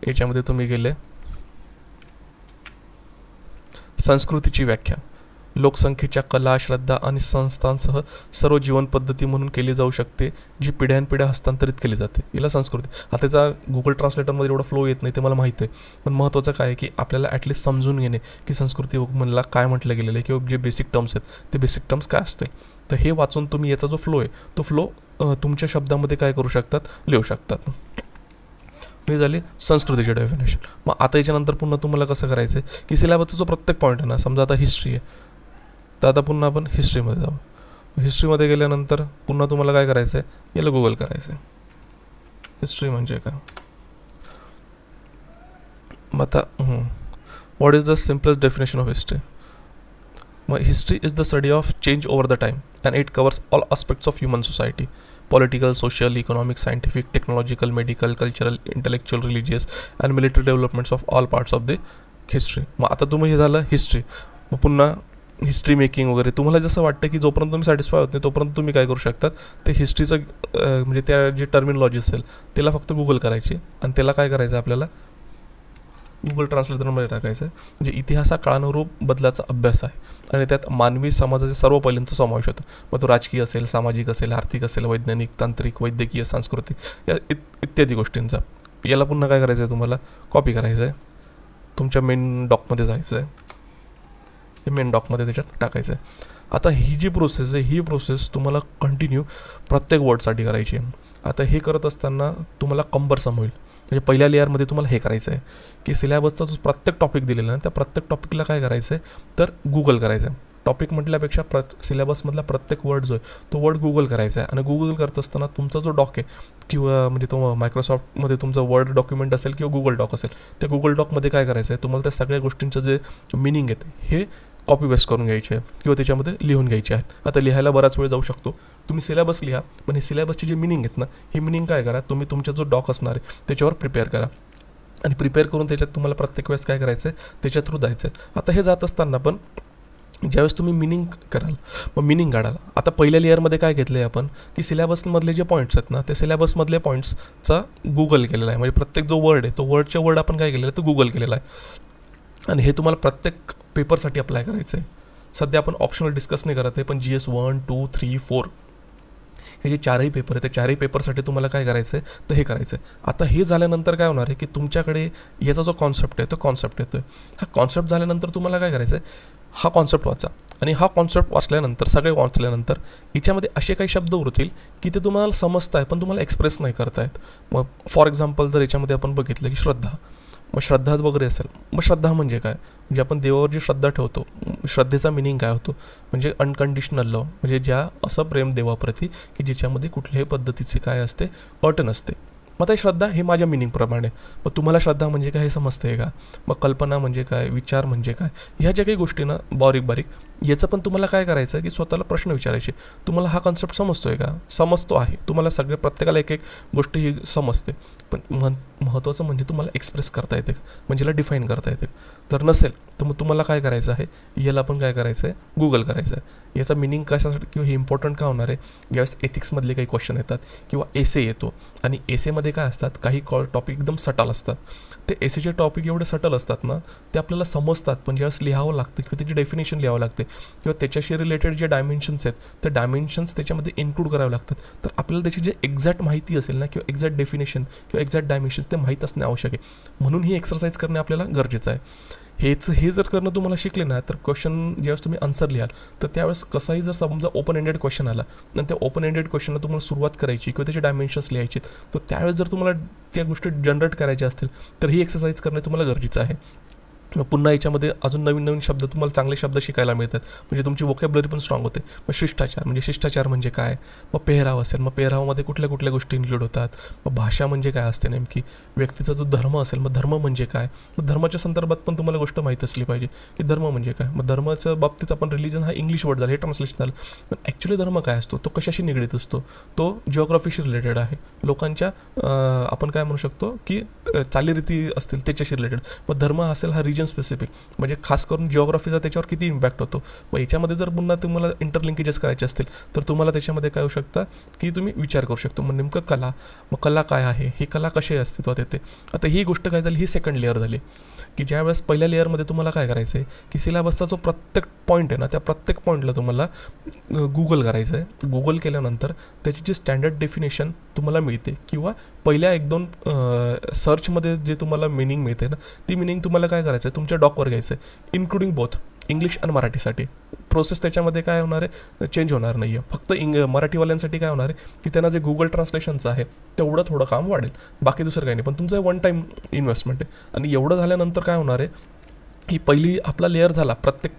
याच्यामध्ये तुम्ही गेले संस्कृतीची व्याख्या लोकसंख्येच्या कला, श्रद्धा आणि संस्थांसह सर्व जीवन पद्धती म्हणून केली जाऊ शकते जी पिढ्यानपिढ्या हस्तांतरित केली जाते, याला संस्कृती. आता त्याचा गुगल ट्रान्सलेटरमध्ये एवढा फ्लो येत नाही ते मला माहिती आहे, पण महत्त्वाचं काय आहे की आपल्याला ॲटलिस्ट समजून घेणे की संस्कृती म्हणला काय म्हटलं गेलेलं आहे किंवा जे बेसिक टर्म्स आहेत ते बेसिक टर्म्स काय असते. तर हे वाचून तुम्ही याचा जो फ्लो आहे तो फ्लो तुमच्या शब्दामध्ये काय करू शकतात, लिहू शकतात. ही झाली संस्कृतीची डेफिनेशन. मग आता याच्यानंतर पुन्हा तुम्हाला कसं करायचं आहे की सिलेबसचा जो प्रत्येक पॉईंट आहे ना, समजा आता हिस्ट्री आहे तर आता पुन्हा आपण हिस्ट्रीमध्ये जाऊ. हिस्ट्रीमध्ये गेल्यानंतर पुन्हा तुम्हाला काय करायचं आहे, याला गुगल करायचं आहे हिस्ट्री म्हणजे काय. मग आता what is the simplest definition of history. मग history is the study of change over the time and it covers all aspects of human society, political, social, economic, scientific, technological, medical, cultural, intellectual, religious and military developments of all parts of the history. मग आता तुम्ही हे झालं हिस्ट्री. मग पुन्हा हिस्ट्री मेकिंग वगैरे तुम्हाला जसं वाटतं की जोपर्यंत तुम्ही सॅटिस्फाय होत नाही तोपर्यंत तुम्ही काय करू शकतात, ते हिस्ट्रीचं म्हणजे त्या जी टर्मिनॉलॉजी असेल त्याला फक्त गुगल करायची आणि त्याला काय करायचं आपल्याला गुगल ट्रान्सलेटरमध्ये टाकायचं आहे. म्हणजे इतिहास हा काळानुरूप बदलाचा अभ्यास आहे आणि त्यात मानवी समाजाच्या सर्व पैलूंचा समावेश होतो. मग तो राजकीय असेल, सामाजिक असेल, आर्थिक असेल, वैज्ञानिक, तांत्रिक, वैद्यकीय, सांस्कृतिक या इत्यादी गोष्टींचा. याला पुन्हा काय करायचं आहे, तुम्हाला कॉपी करायचं आहे, तुमच्या मेन डॉकमध्ये जायचं आहे, हे मेन डॉकमध्ये त्याच्यात टाकायचं आहे. आता ही जी प्रोसेस आहे ही प्रोसेस तुम्हाला कंटिन्यू प्रत्येक वर्डसाठी करायची आहे. आता हे करत असताना तुम्हाला कंबरसम होईल. म्हणजे पहिल्या लेअरमध्ये तुम्हाला हे करायचं आहे की सिलेबसचा जो प्रत्येक टॉपिक दिलेला आहे त्या प्रत्येक टॉपिकला काय करायचं आहे तर गुगल करायचं आहे. टॉपिक म्हटल्यापेक्षा सिलेबसमधला प्रत्येक वर्ड जो आहे तो वर्ड गुगल करायचा आहे. आणि गुगल करत असताना तुमचा जो डॉक आहे किंवा म्हणजे तो मायक्रोसॉफ्टमध्ये तुमचं वर्ड डॉक्युमेंट असेल किंवा गुगल डॉक असेल, त्या गुगल डॉकमध्ये काय करायचं आहे तुम्हाला त्या सगळ्या गोष्टींचं जे मिनिंग आहेत हे कॉपी पेस्ट करून घ्यायचे आहे किंवा त्याच्यामध्ये लिहून घ्यायचे आहेत. आता लिहायला बराच वेळ जाऊ शकतो, तुम्ही सिलेबस लिहा, पण हे सिलेबसचे जे मिनिंग आहेत ना हे मिनिंग काय करा, तुम्ही तुमचा जो डॉक असणार आहे त्याच्यावर प्रिपेअर करा आणि प्रिपेअर करून त्याच्यात तुम्हाला प्रत्येक वेळेस काय करायचं आहे त्याच्या थ्रू जायचं आहे. आता हे जात असताना पण ज्यावेळेस तुम्ही मिनिंग कराल मग मिनिंग काढाल. आता पहिल्या लेअरमध्ये काय घेतलं आहे आपण की सिलेबसमधले जे पॉईंट्स आहेत ना ते सिलेबसमधले पॉईंट्सचा गुगल केलेला आहे. म्हणजे प्रत्येक जो वर्ड आहे तो वर्डच्या वर्ड आपण काय केलेलं आहे तो गुगल केलेला आहे आणि हे तुम्हाला प्रत्येक पेपरसाठी अप्लाय करायचं आहे. सध्या आपण ऑप्शनल डिस्कस नाही करत आहे, पण GS 1, 2, 3, 4 हे जे चारही पेपर आहे त्या चारही पेपरसाठी तुम्हाला काय करायचं आहे तर हे करायचं आहे. आता हे झाल्यानंतर काय होणार आहे की तुमच्याकडे याचा जो कॉन्सेप्ट आहे तो कॉन्सेप्ट येतो आहे. हा कॉन्सेप्ट झाल्यानंतर तुम्हाला काय करायचं आहे, हा कॉन्सेप्ट वाचा आणि हा कॉन्सेप्ट वाचल्यानंतर सगळे वाचल्यानंतर याच्यामध्ये असे काही शब्द उरतील की ते तुम्हाला समजत आहे पण तुम्हाला एक्सप्रेस नाही करतायत. मग फॉर एक्झाम्पल जर याच्यामध्ये आपण बघितलं की श्रद्धा, मग श्रद्धा वगैरे असेल, मग श्रद्धा म्हणजे काय, म्हणजे आपण देवावर जी श्रद्धा ठेवतो, श्रद्धेचा मिनिंग काय होतो म्हणजे अनकंडिशनल लव, म्हणजे ज्या असं प्रेम देवाप्रती की ज्याच्यामध्ये कुठल्याही पद्धतीची काय असते अट नसते. मग आता श्रद्धा हे माझ्या मिनिंगप्रमाणे. मग तुम्हाला श्रद्धा म्हणजे काय हे समजतं आहे का, मग कल्पना म्हणजे काय, विचार म्हणजे काय, ह्या ज्या काही गोष्टी ना बारीक बारीक याचं पण तुम्हाला काय करायचं की स्वतःला प्रश्न विचारायचे, तुम्हाला हा कॉन्सेप्ट समजतो आहे का, समजतो आहे, तुम्हाला सगळे प्रत्येकाला एक एक गोष्ट ही समजते, पण महत्त्वाचं म्हणजे तुम्हाला एक्सप्रेस करता येते म्हणजे याला डिफाईन करता येते. तर नसेल तर मग तुम्हाला काय करायचं आहे, याला पण काय करायचं आहे गुगल करायचं आहे. याचा मिनिंग कशासाठी किंवा हे इम्पॉर्टंट का होणार आहे, ज्यावेळेस एथिक्समधले काही क्वेश्चन येतात किंवा एसे येतो आणि एसेमध्ये काय असतात काही टॉपिक एकदम सटल असतात. ते एसेचे टॉपिक एवढे सटल असतात ना ते आपल्याला समजतात, पण ज्यावेळेस लिहावं लागतं किंवा त्याची डेफिनेशन लिहावं लागते किंवा त्याच्याशी रिलेटेड जे डायमेन्शन्स आहेत ते डायमेन्शन्स त्याच्यामध्ये इन्क्लूड करावे लागतात. तर आपल्याला त्याची जे एक्झॅक्ट माहिती असेल ना किंवा एक्झॅक्ट डेफिनेशन किंवा एक्झॅक्ट डायमेन्शन्स ते माहीत असणे आवश्यक आहे. म्हणून ही एक्सरसाइज करणे आपल्याला गरजेचं आहे. हे जर करणं तुम्हाला शिकले ना तर क्वेश्चन ज्यावेळेस तुम्ही आन्सर लिहाल तर त्यावेळेस कसाही जर समजा ओपन एंडेड क्वेश्चन आला आणि त्या ओपन एंडेड क्वेश्चनला तुम्हाला सुरुवात करायची किंवा त्याचे डायमेन्शन्स लिहायचे तर त्यावेळेस जर तुम्हाला त्या गोष्टी जनरेट करायच्या असतील तर ही एक्सरसाइज करणे तुम्हाला गरजेचं आहे. पुन्हा याच्यामध्ये अजून नवीन नवीन शब्द तुम्हाला चांगले शब्द शिकायला मिळतात म्हणजे तुमची वोकॅब्युलरी पण स्ट्रॉंग होते. मग शिष्टाचार म्हणजे काय, मग पेहराव असेल, मग पेहरावामध्ये कुठल्या कुठल्या गोष्टी इन्क्लूड होतात, मग भाषा म्हणजे काय असते नेमकी, व्यक्तीचा जो धर्म असेल मग धर्म म्हणजे काय, मग धर्माच्या संदर्भात पण तुम्हाला गोष्ट माहीत असली पाहिजे की धर्म म्हणजे काय. मग धर्माच्या बाबतीत आपण रिलिजन हा इंग्लिश वर्ड झाला, हे ट्रान्सलेशन झालं, पण ॲक्च्युली धर्म काय असतो, तो कशाशी निगडीत असतो, तो जिओग्राफीशी रिलेटेड आहे, लोकांच्या आपण काय म्हणू शकतो की चालीरीती असतील त्याच्याशी रिलेटेड. मग धर्म असेल हा रिजन स्पेसिफिक म्हणजे खास करून जिओग्राफीचा त्याच्यावर किती इम्पॅक्ट होतो. मग याच्यामध्ये जर पुन्हा तुम्हाला इंटरलिंकेजेस करायचे असतील तर तुम्हाला त्याच्यामध्ये काय होऊ शकतं की तुम्ही विचार करू शकतो मग नेमकं कला, मग कला काय आहे, ही कला कशी अस्तित्वात येते. आता ही गोष्ट काय झाली, ही सेकंड लेअर झाली की ज्यावेळेस पहिल्या लेअरमध्ये तुम्हाला काय करायचं आहे की सिलेबसचा जो प्रत्येक पॉईंट आहे ना त्या प्रत्येक पॉईंटला तुम्हाला गुगल करायचं आहे. गुगल केल्यानंतर त्याची जी स्टँडर्ड डेफिनेशन तुम्हाला मिळते किंवा पहिल्या 1-2 सर्चमध्ये जे तुम्हाला मिनिंग मिळते ना ती मिनिंग तुम्हाला काय करायचं आहे तुमच्या डॉकवर घ्यायचं आहे, इन्क्लुडिंग बोथ इंग्लिश आणि मराठीसाठी. प्रोसेस त्याच्यामध्ये काय होणार आहे, चेंज होणार नाही आहे. फक्त मराठीवाल्यांसाठी काय होणार आहे की त्यांना जे गुगल ट्रान्सलेशनचं आहे तेवढं थोडं काम वाढेल, बाकी दुसरं काही नाही. पण तुमचं 1 टाईम इन्व्हेस्टमेंट आहे. आणि एवढं झाल्यानंतर काय होणार आहे ही पहिली आपला लेअर झाला प्रत्येक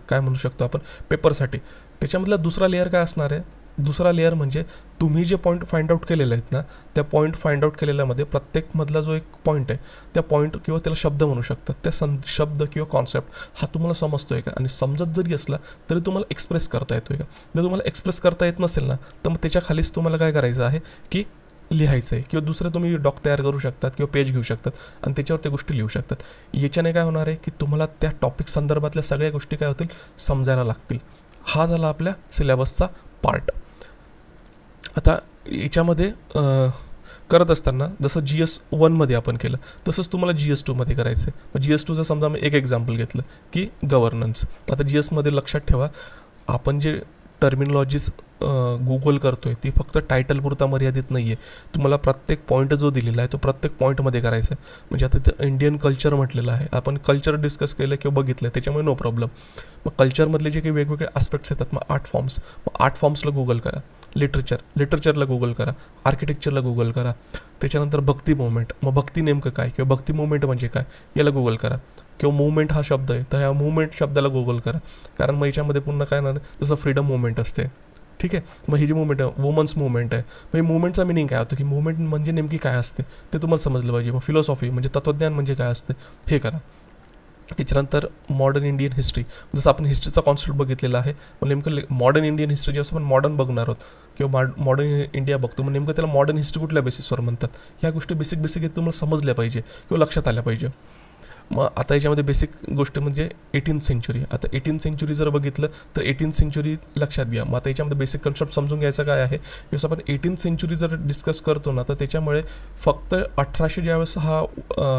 काय म्हणू शकतो आपण पेपरसाठी. त्याच्यामधला दुसरा लेअर काय असणार आहे, दुसरा लेअर म्हणजे तुम्ही जे पॉईंट फाइंड आउट केलेले आहेत ना त्या पॉईंट फाइंड आउट केलेल्यामध्ये प्रत्येकमधला जो एक पॉईंट आहे त्या पॉईंट किंवा त्याला शब्द म्हणू शकतात, त्या शब्द किंवा कॉन्सेप्ट हा तुम्हाला समजतोय का, आणि समजत जरी असला तरी तुम्हाला एक्सप्रेस करता येतोय का. जर तुम्हाला एक्सप्रेस करता येत नसेल ना तर मग त्याच्या खालीच तुम्हाला काय करायचं आहे की लिहायचं आहे किंवा दुसरं तुम्ही डॉक तयार करू शकतात किंवा पेज घेऊ शकतात आणि त्याच्यावर त्या गोष्टी लिहू शकतात. याच्याने काय होणार आहे की तुम्हाला त्या टॉपिक संदर्भातल्या सगळ्या गोष्टी काय होतील समजायला लागतील. हा झाला आपल्या सिलेबसचा पार्ट. आता याच्यामध्ये करत असताना जसं GS1मध्ये आपण केलं तसंच तुम्हाला GS2मध्ये करायचं आहे. मग GS2चं समजा मी एक एक्झाम्पल घेतलं की गव्हर्नन्स. आता GSमध्ये लक्षात ठेवा आपण जे टर्मिनॉलॉजीज गुगल करतो आहे ती फक्त टायटलपुरता मर्यादित नाही आहे. तुम्हाला प्रत्येक पॉईंट जो दिलेला आहे तो प्रत्येक पॉईंटमध्ये करायचा आहे. म्हणजे आता ते इंडियन कल्चर म्हटलेलं आहे, आपण कल्चर डिस्कस केलं किंवा बघितलं त्याच्यामुळे नो प्रॉब्लेम. मग कल्चरमधले जे काही वेगवेगळे आस्पेक्ट्स येतात, मग आर्ट फॉर्म्सला गुगल करा, लिटरेचरला गुगल करा, आर्किटेक्चरला गुगल करा. त्याच्यानंतर भक्ती मुवमेंट, मग भक्ती नेमकं काय किंवा भक्ती मुवमेंट म्हणजे काय याला गुगल करा. किंवा मुवमेंट हा शब्द आहे तर ह्या मुवमेंट शब्दाला गुगल करा, कारण मग याच्यामध्ये पुन्हा काय ना जसं फ्रीडम मुवमेंट असते, ठीक आहे. मग ही जी मुवमेंट आहे वुमन्स मुवमेंट आहे, मग ही मुवमेंटचा मिनिंग काय होतं की मुवमेंट म्हणजे नेमकी काय असते ते तुम्हाला समजलं पाहिजे. मग फिलॉसॉफी म्हणजे तत्त्वज्ञान म्हणजे काय असते हे करा. त्याच्यानंतर मॉडर्न इंडियन हिस्ट्री, जसं आपण हिस्ट्रीचा कॉन्सेप्ट बघितलेला आहे, मग नेमकं मॉडर्न इंडियन हिस्ट्री जेव्हा आपण मॉडर्न बघणार आहोत किंवा मॉडर्न इंडिया बघतो मग नेमकं त्याला मॉडर्न हिस्ट्री कुठल्या बेसिसवर म्हणतात, ह्या गोष्टी बेसिक तुम्हाला समजल्या पाहिजे किंवा लक्षात आल्या पाहिजे. मग आता याच्यामध्ये बेसिक गोष्ट म्हणजे 18th सेंचुरी. आता 18th सेंचुरी जर बघितलं तर 18th सेंचुरी लक्षात घ्या. मग आता याच्यामध्ये बेसिक कन्सेप्ट समजून घ्यायचं काय आहे, जसं आपण 18th सेंचुरी जर डिस्कस करतो ना तर त्याच्यामुळे फक्त 1800 ज्यावेळेस हा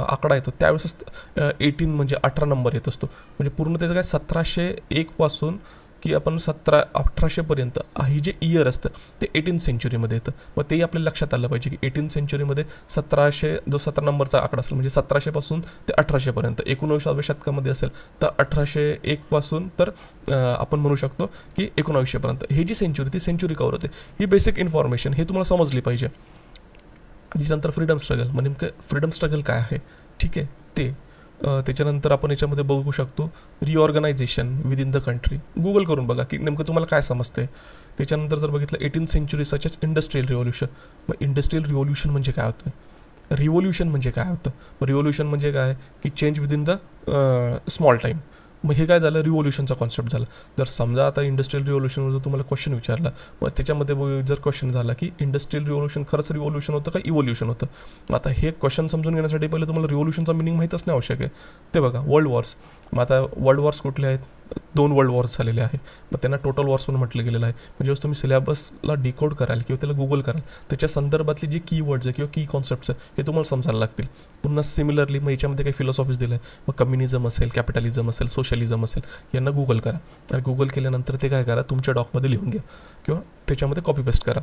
आकडा येतो त्यावेळेसच 18 म्हणजे 18 नंबर येत असतो. म्हणजे पूर्ण त्याचं काय 1701 पासून की आपण 1800पर्यंत ही जे इयर असतं ते 18th सेंचुरीमध्ये येतं. मग तेही आपल्याला लक्षात आलं पाहिजे की 18th सेंचुरीमध्ये 1700 जो 17 नंबरचा आकडा असेल म्हणजे 1700 पासून ते 1800पर्यंत. 19व्या शतकामध्ये असेल तर 1801 पासून तर आपण म्हणू शकतो की 1900पर्यंत ही जी सेंचुरी ती सेंचुरी कव्हर होते. ही बेसिक इन्फॉर्मेशन हे तुम्हाला समजली पाहिजे. त्याच्यानंतर फ्रीडम स्ट्रगल, मग नेमकं फ्रीडम स्ट्रगल काय आहे, ठीक आहे ते. त्याच्यानंतर आपण याच्यामध्ये बघू शकतो reorganisation within the country, Google करून बघा की नेमकं तुम्हाला काय समजते. त्याच्यानंतर जर बघितलं 18th सेंचुरी सचेच इंडस्ट्रियल रिव्होल्यूशन. मग इंडस्ट्रियल रिव्होल्यूशन म्हणजे काय होतं, रिव्होल्यूशन म्हणजे काय होतं, रिव्होल्यूशन म्हणजे काय की change within the small time. मग हे काय झालं, रिव्होल्यूशनचा कॉन्सेप्ट झाला. जर समजा आता इंडस्ट्रियल रिव्होल्यूशनवर जर तुम्हाला क्वेश्चन विचारला मग त्याच्यामध्ये जर क्वेश्चन झाला की इंडस्ट्रियल रिव्होल्यूशन खरंच रिव्होल्यूशन होतं का इव्होल्यूशन होतं. आता हे क्वेश्चन समजून घेण्यासाठी पहिले तुम्हाला रिव्होल्यूशनचा मिनिंग माहीत असणे आवश्यक आहे. ते बघा वर्ल्ड वॉर्स. मग आता वर्ल्ड वॉर्स कुठले आहेत, 2 वर्ल्ड वॉर्स झालेले आहे, मग त्यांना टोटल वॉर्स पण म्हटलं गेलेलं आहे. म्हणजे जेव्हा तुम्ही सिलेबसला डिकोड कराल किंवा त्याला गुगल कराल, त्याच्या संदर्भातले जे कीवर्ड्स आहे किंवा की कॉन्सेप्ट्स आहे हे तुम्हाला समजायला लागतील. पुन्हा सिमिलरली मग याच्यामध्ये काही फिलॉसॉफीज दिलं आहे, मग कम्युनिझम असेल, कॅपिटलिझम असेल, सोशलिझम असेल, यांना गुगल करा. आणि गुगल केल्यानंतर ते काय करा, तुमच्या डॉकमध्ये लिहून घ्या किंवा त्याच्यामध्ये कॉपी पेस्ट करा.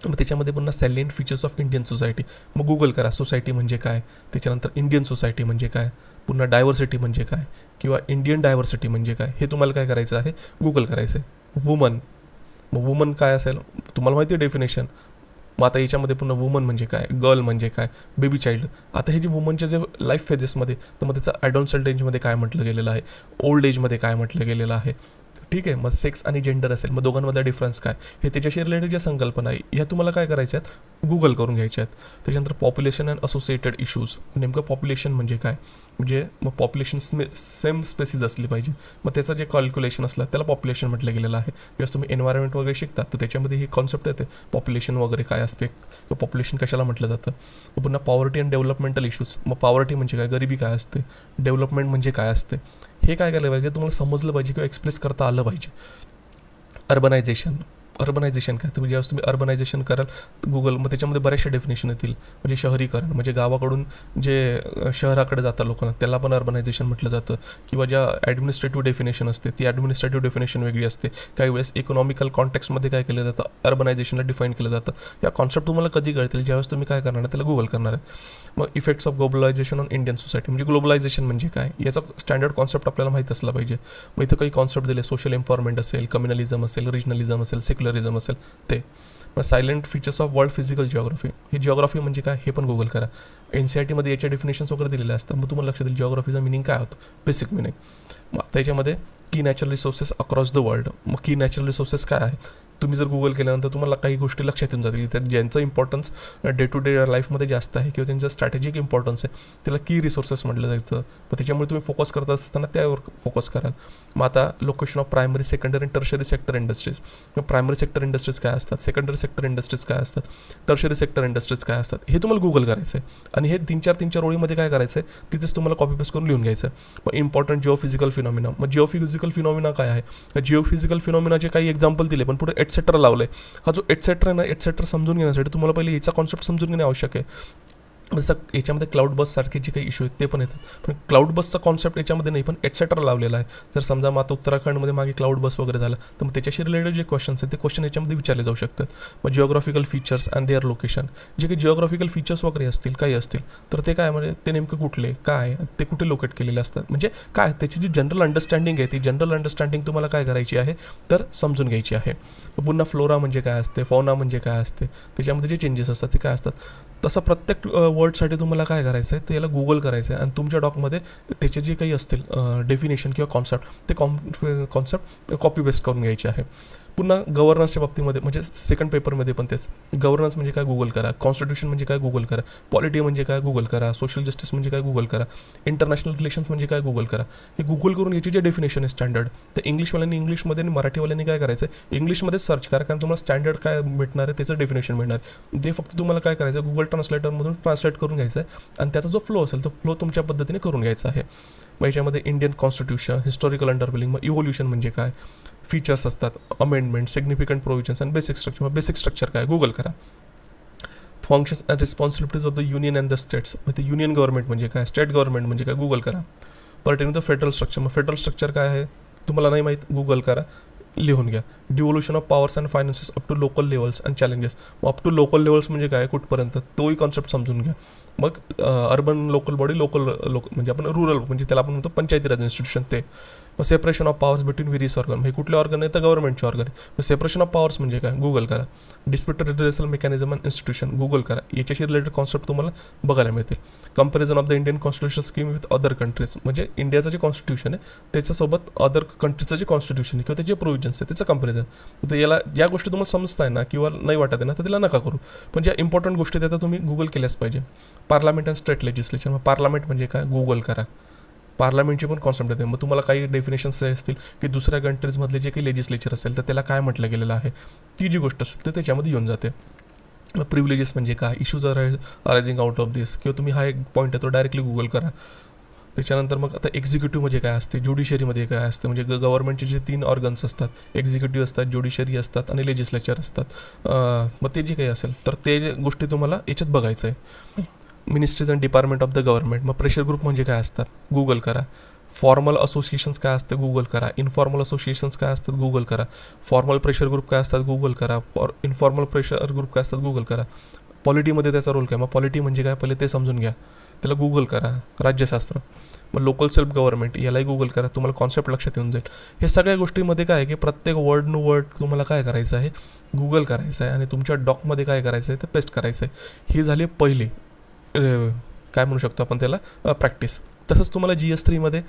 मग त्याच्यामध्ये पुन्हा सॅलियंट फीचर्स ऑफ इंडियन सोसायटी, मग गुगल करा सोसायटी म्हणजे काय, त्याच्यानंतर इंडियन सोसायटी म्हणजे काय, पुन्हा डायव्हर्सिटी म्हणजे काय किंवा इंडियन डायव्हर्सिटी म्हणजे काय, हे तुम्हाला काय करायचं आहे, गुगल करायचं आहे. वुमन, मग वुमन काय असेल तुम्हाला माहिती आहे डेफिनेशन. मग आता याच्यामध्ये पुन्हा वुमन म्हणजे काय, गर्ल म्हणजे काय, बेबी चाइल्ड. आता हे जे वुमनचे जे लाईफ फेजेसमध्ये, तर मग त्याचं ॲडॉन्सल्ट एजमध्ये काय म्हटलं गेलेलं आहे, ओल्ड एजमध्ये काय म्हटलं गेलेलं आहे. ठीक आहे, मग सेक्स आणि जेंडर असेल, मग दोघांमधला डिफरन्स काय, हे त्याच्याशी रिलेटेड ज्या संकल्पना आहे ह्या तुम्हाला काय करायच्या आहेत, गुगल करून घ्यायच्या आहेत. त्याच्यानंतर पॉप्युलेशन अँड असोसिएटेड इश्यूज, नेमकं पॉप्युलेशन म्हणजे काय, म्हणजे मग पॉप्युलेशन सेम स्पेसिस असली पाहिजे, मग त्याचं जे कॅल्क्युलेशन असलं त्याला पॉप्युलेशन म्हटलं गेलेलं आहे. जेव्हा तुम्ही एन्व्हायरमेंट वगैरे शिकतात तर त्याच्यामध्ये ही कॉन्सेप्ट येते, पॉप्युलेशन वगैरे काय असते किंवा पॉप्युलेशन कशाला म्हटलं जातं. मग पुन्हा पॉवर्टी अँड डेव्हलपमेंटल इश्यूज, मग पॉवर्टी म्हणजे काय, गरिबी काय असते, डेव्हलपमेंट म्हणजे काय असते, हे काय केलं पाहिजे तुम्हाला समजलं पाहिजे किंवा एक्सप्रेस करता आलं पाहिजे. अर्बनायझेशन काय, तुम्ही ज्यावेळेस तुम्ही अर्बनायझेशन कराल गुगल, मग त्याच्यामध्ये बऱ्याचशा डेफिनेशन येतील. म्हणजे शहरीकरण म्हणजे गावाकडून जे शहराकडे जातात लोकांना त्याला पण अर्बनायझेशन म्हटलं जातं. किंवा ज्या ॲडमिनिस्ट्रेटिव्ह डेफिनेशन असते ती ॲडमिनिस्ट्रेटिव्ह डेफिनेशन वेगळी असते. काही वेळेस इकॉनॉमिकल कॉन्टेक्स्टमध्ये काय केलं जातं, अर्बनायझेशनला डिफाईन केलं जातं. या कॉन्सेप्ट तुम्हाला कधी कळतील, ज्यावेळेस तुम्ही काय करणार आहे त्याला गुगल करणार आहे. मग effects of globalisation on Indian society, म्हणजे ग्लोबलायझेशन म्हणजे काय याचा स्टँडर्ड कॉन्सेप्ट आपल्याला माहीत असला पाहिजे. मग इथं काही कॉन्सेप्ट दिले, सोशल एम्पॉवरमेंट असेल, कम्युनलिझम असेल, रिजनलिझम असेल, सेक्युलरिझम असेल ते. मग silent features of world physical geography, हे जिओग्राफी म्हणजे काय हे पण गुगल करा. NCERTमध्ये याच्या डेफिनेशन्स वगैरे दिलेले असतात, मग तुम्हाला लक्षात येईल जिओग्राफीचा मिनिंग काय होतो, बेसिक मिनिंग. मग आता याच्यामध्ये की natural resources across the world, मग की नॅचरल रिसोर्सेस काय आहे, तुम्ही जर गुगल केल्यानंतर तुम्हाला काही गोष्टी लक्षात येऊन जातील त्यात ज्यांचं इम्पॉर्टन्स डे टू डे लाईफमध्ये जास्त आहे किंवा त्यांचं स्ट्रॅटेजिक इम्पॉर्टन्स आहे त्याला की रिसोर्सेस म्हटलं जायचं. मग त्याच्यामुळे तुम्ही फोकस करत असताना त्यावर फोकस कराल. मग आता लोकेशन ऑफ प्रायमरी, सेकंडरी आणि टर्शरी सेक्टर इंडस्ट्रीज, मग प्रायमरी सेक्टर इंडस्ट्रीज काय असतात, सेकंडरी सेक्टर इंडस्ट्रीज काय असतात, टर्शरी सेक्टर इंडस्ट्रीज काय असतात, हे तुम्हाला गुगल करायचं आहे. आणि हे तीन चार ओळीमध्ये काय करायचं आहे तिथेच तुम्हाला कॉपी पेस्ट करून लिहून घ्यायचं आहे. मग इम्पॉर्टंट जिओफिजिकल फिनॉमिना, मग जिओफिजिकल फिनॉमिना काय आहे, जिओफिजिकल फिनॉमिनाचे काही एक्झाम्पल दिले पण पुढे एटसेट्रा लावले. हा जो एटसेट्रा आहे ना, एटसेट्रा समजून घेण्यासाठी तुम्हाला पहिले याचा कॉन्सेप्ट समजून घेणे आवश्यक आहे. जसं याच्यामध्ये क्लाउड बस सारखे जे काही इश्यू आहेत ते पण येतात, पण क्लाउड बसचा कॉन्सेप्ट याच्यामध्ये नाही पण एटसेट्रा लावलेला आहे. जर समजा मग आता उत्तराखंडमध्ये मागे क्लाउड बस वगैरे झालं तर मग त्याच्याशी रिलेटेड जे क्वेश्चन्स आहेत ते क्वेश्चन याच्यामध्ये विचारले जाऊ शकतात. मग geographical features and their location, जे काही जिओग्राफिकल फीचर्स वगैरे असतील काही असतील तर ते काय म्हणजे ते नेमकं कुठले काय ते कुठे लोकेट केलेले असतात, म्हणजे काय त्याची जी जनरल अंडरस्टँडिंग आहे ती जनरल अंडरस्टँडिंग तुम्हाला काय करायची आहे तर समजून घ्यायची आहे. पुन्हा फ्लोरा म्हणजे काय असते, फौना म्हणजे काय असते, त्याच्यामध्ये जे चेंजेस असतात ते काय असतात. तसं प्रत्येक वर्डसाठी तुम्हाला काय करायचं आहे ते याला गुगल करायचं आहे आणि तुमच्या डॉकमध्ये त्याचे जे काही असतील डेफिनेशन किंवा कॉन्सेप्ट ते कॉन्सेप्ट कॉपी पेस्ट करून घ्यायचे आहे. पुन्हा गव्हर्नन्सच्या बाबतीमध्ये म्हणजे सेकंड पेपरमध्ये पण तेच, गव्हर्नन्स म्हणजे काय गुगल करा, कॉन्स्टिट्यूशन म्हणजे काय गुगल करा, पॉलिटी म्हणजे काय गुगल करा, सोशल जस्टिस म्हणजे काय गुगल करा, इंटरनॅशनल रिलेशन्स म्हणजे काय गुगल करा. हे गुगल करून याची जे डेफिनेशन आहे स्टँडर्ड तर इंग्लिशवाल्यांनी इंग्लिशमध्ये आणि मराठीवाल्यांनी काय करायचं आहे इंग्लिशमध्येच सर्च करा, कारण तुम्हाला स्टँडर्ड काय भेटणार आहे त्याचं डेफिनेशन मिळणार. ते फक्त तुम्हाला काय करायचं गुगल ट्रान्सलेटरमधून ट्रान्सलेट करून घ्यायचं आहे आणि त्याचा जो फ्लो असेल तो फ्लो तुमच्या पद्धतीने करून घ्यायचा आहे. मग याच्यामध्ये इंडियन कॉन्स्टिट्यूशन, हिस्टॉरिकल अंडरबिलिंग, मग इव्होल्युशन म्हणजे काय, फीचर्स असतात, अमेंडमेंट, सिग्निफिकंट प्रोव्हिजन्स आणि बेसिक स्ट्रक्चर. मग बेसिक स्ट्रक्चर काय गुगल करा. Functions and responsibilities of the union and the states, मग ते युनियन गव्हर्नमेंट म्हणजे काय, स्टेट गव्हर्नमेंट म्हणजे काय गुगल करा. पर्टेनिंग द फेडरल स्ट्रक्चर, मग फेडरल स्ट्रक्चर काय आहे तुम्हाला नाही माहीत गुगल करा, लिहून घ्या. Devolution of powers and finances up to local levels and challenges, मग अप टू लोकल लेवल्स म्हणजे काय कुठपर्यंत तोही कॉन्सेप्ट समजून घ्या. मग अर्बन लोकल बॉडी, लोकल म्हणजे आपण रुरल म्हणजे त्याला आपण म्हणतो पंचायती राज इन्स्टिट्यूशन ते. मग separation of powers between various organ, हे कुठले ऑर्गन आहे तर गव्हर्नमेंटचे ऑर्गन आहे. मग सेपरेशन ऑफ पॉवर्स म्हणजे काय गुगल करा. Dispute redressal mechanism and institution Google करा, याच्याशी रिलेटेड कॉन्सेप्ट तुम्हाला बघायला मिळतील. Comparison of the Indian constitution scheme with other countries, म्हणजे इंडियाचं जे कॉन्स्टिट्यूशन आहे त्याच्यासोबत अदर कंट्रीचं जे कॉन्स्टिट्यूशन आहे किंवा त्याचे प्रोव्हिजन्स आहे त्याचं कंपॅरिझन. तर याला ज्या गोष्टी तुम्हाला समजताय ना किंवा नाही वाटत आहे ना तर त्याला नका करू, पण ज्या इम्पॉर्टंट गोष्टी त्या तुम्ही गुगल केल्याच पाहिजे. पार्लमेंट अँड स्टेट लेजिस्लेचर, मग पार्लमेंट म्हणजे काय गुगल करा, पार्लमेंटची पण कॉन्सेप्ट येते. मग तुम्हाला काही डेफिनेशन्स असतील की दुसऱ्या कंट्रीजमधले जे काही लेजिस्लेचर असेल तर त्याला काय म्हटलं गेलेलं आहे ती जी गोष्ट असेल तर त्याच्यामध्ये येऊन जाते. प्रिव्हिलेजेस म्हणजे काय, इश्यूज अरायझिंग आउट ऑफ दिस, किंवा तुम्ही हा एक पॉईंट आहे तो डायरेक्टली गुगल करा. त्याच्यानंतर मग आता एक्झिक्युटिव्ह म्हणजे काय असते, ज्युडिशरीमध्ये काय असते, म्हणजे गव्हर्नमेंटचे जे 3 ऑर्गन्स असतात, एक्झिक्युटिव्ह असतात, ज्युडिशरी असतात आणि लेजिस्लेचर असतात. मग ते जे काही असेल तर ते गोष्टी तुम्हाला याच्यात बघायचं आहे. Ministries and department of the government. मग प्रेशर ग्रुप म्हणजे काय असतात, गुगल करा. फॉर्मल असोसिएशन्स काय असते, गुगल करा. इन्फॉर्मल असोसिएशन्स काय असतात, गुगल करा. फॉर्मल प्रेशर ग्रुप काय असतात, गुगल करा. इन्फॉर्मल प्रेशर ग्रुप काय असतात, गुगल करा. पॉलिटीमध्ये त्याचा रोल काय, मग पॉलिटी म्हणजे काय पहिले ते समजून घ्या, त्याला गुगल करा. राज्यशास्त्र. मग लोकल सेल्फ गव्हर्नमेंट, यालाही गुगल करा, तुम्हाला कॉन्सेप्ट लक्षात येऊन जाईल. हे सगळ्या गोष्टीमध्ये काय आहे की प्रत्येक वर्ड नो वर्ड तुम्हाला काय करायचं आहे, गुगल करायचं आहे आणि तुमच्या डॉकमध्ये काय करायचं आहे ते पेस्ट करायचं आहे. ही झाली पहिली काय म्हणू शकतो आपण त्याला प्रॅक्टिस. तसंच तुम्हाला GS3मध्ये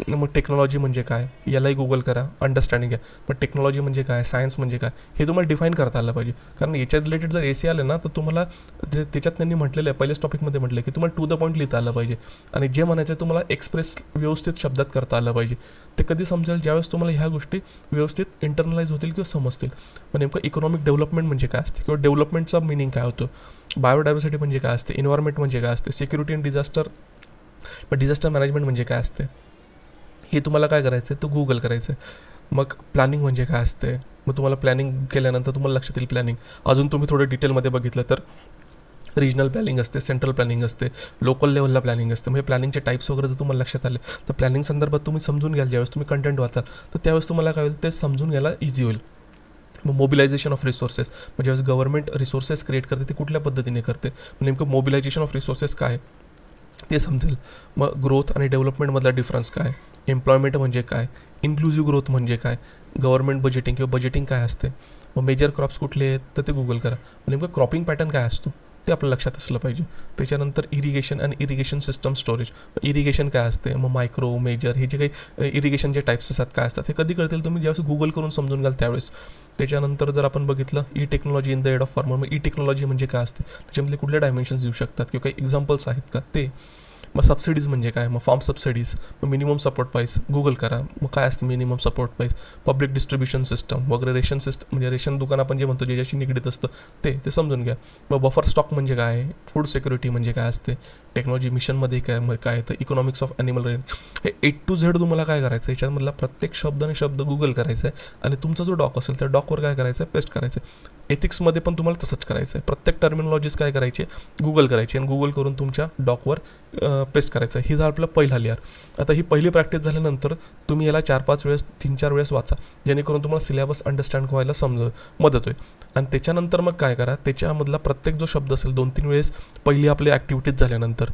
मग टेक्नॉलॉजी म्हणजे काय, यालाही गुगल करा, अंडरस्टँडिंग आहे. पण टेक्नॉलॉजी म्हणजे काय, सायन्स म्हणजे काय, हे तुम्हाला डिफाईन करता आलं पाहिजे. कारण याच्या रिलेटेड जर AC आलं ना तर तुम्हाला जे त्याच्यात त्यांनी म्हटलेलं आहे पहिल्याच टॉपिकमध्ये म्हटलं की तुम्हाला टू द पॉईंट लिहिता आलं पाहिजे आणि जे म्हणायचं आहे तुम्हाला एक्सप्रेस व्यवस्थित शब्दात करता आलं पाहिजे. ते कधी समजेल, ज्यावेळेस तुम्हाला ह्या गोष्टी व्यवस्थित इंटरनलाइज होतील किंवा समजतील. पण नेमकं इकॉनॉमिक डेव्हलपमेंट म्हणजे काय असते किंवा डेव्हलपमेंटचा मिनिंग काय होतो, बायोडायव्हर्सिटी म्हणजे काय असते, एन्व्हायरमेंट म्हणजे काय असते, सिक्युरिटी अँड डिझास्टर मॅनेजमेंट म्हणजे काय असते, हे तुम्हाला काय करायचं आहे, तो गुगल करायचं आहे. मग प्लॅनिंग म्हणजे काय असते, मग तुम्हाला प्लॅनिंग केल्यानंतर तुम्हाला लक्षात येईल प्लॅनिंग. अजून तुम्ही थोडं डिटेलमध्ये बघितलं तर रिजनल प्लॅनिंग असते, सेंट्रल प्लॅनिंग असते, लोकल लेवलला प्लॅनिंग असते. म्हणजे प्लॅनिंगचे टाईप्स वगैरे जर तुम्हाला लक्षात आले तर प्लॅनिंग संदर्भात तुम्ही समजून घ्याल. ज्यावेळेस तुम्ही कंटेंट वाचाल तर त्यावेळेस तुम्हाला काय होईल ते समजून घ्यायला इझी होईल. मग मोबिलायझेशन ऑफ रिसोर्सेस, म्हणजे ज्यावेळेस गव्हर्नमेंट रिसोर्सेस क्रिएट करते ते कुठल्या पद्धतीने करते, नेमकं मोबिलायझेशन ऑफ रिसोर्सेस काय ते समजेल. मग ग्रोथ आणि डेव्हलपमेंटमधला डिफरन्स काय, एम्प्लॉयमेंट म्हणजे काय, इन्क्लुझिव्ह ग्रोथ म्हणजे काय, गव्हर्नमेंट बजेटिंग किंवा बजेटिंग काय असते, मग मेजर क्रॉप्स कुठले आहेत तर ते गुगल करा. नेमकं क्रॉपिंग पॅटर्न काय असतो ते आपल्या लक्षात असलं पाहिजे. त्याच्यानंतर इरिगेशन आणि इरिगेशन सिस्टम स्टोरेज, इरिगेशन काय असते, मग मायक्रो मेजर हे जे काही इरिगेशनचे टाईप्स असतात काय असतात हे कधी कळतील तुम्ही ज्यावेळेस गुगल करून समजून घ्याल त्यावेळेस. त्याच्यानंतर जर आपण बघितलं technology in the aid of farmer, मग टेक्नॉलॉजी म्हणजे काय असते, त्याच्यामधले कुठले डायमेन्शन्स येऊ शकतात किंवा काही एक्झाम्पल्स आहेत का ते. मग सबसिडीज म्हणजे काय, मग फार्म सबसिडीज, मग मिनिमम सपोर्ट प्राईस गुगल करा, मग काय असतं minimum support price, public distribution system वगैरे, रेशन सिस्टम म्हणजे रेशन दुकान आपण जे म्हणतो ज्याच्याशी निगडीत असतं ते समजून घ्या. मग बफर स्टॉक म्हणजे काय, फूड सिक्युरिटी म्हणजे काय असते, टेक्नॉलॉजी मिशनमध्ये काय तर इकॉनॉमिक्स ऑफ ॲनिमल रेन. हे A to Z तुम्हाला काय करायचं, याच्यामधला प्रत्येक शब्द आणि शब्द गुगल करायचा आहे आणि तुमचा जो डॉक असेल त्या डॉकवर काय करायचं आहे, पेस्ट करायचं आहे. एथिक्समध्ये पण तुम्हाला तसंच करायचं आहे, प्रत्येक टर्मिनॉलॉजीज काय करायची, गुगल करायची आणि गुगल करून तुमच्या डॉकवर पेस्ट करायचं आहे. ही झालं आपलं पहिला लेअर. आता ही पहिली प्रॅक्टिस झाल्यानंतर तुम्ही याला 4-5 वेळेस 3-4 वेळेस वाचा, जेणेकरून तुम्हाला सिलेबस अंडरस्टँड व्हायला मदत होईल. आणि त्याच्यानंतर मग काय करा, त्याच्यामधला प्रत्येक जो शब्द असेल 2-3 वेळेस पहिली आपली ॲक्टिव्हिटीज झाल्यानंतर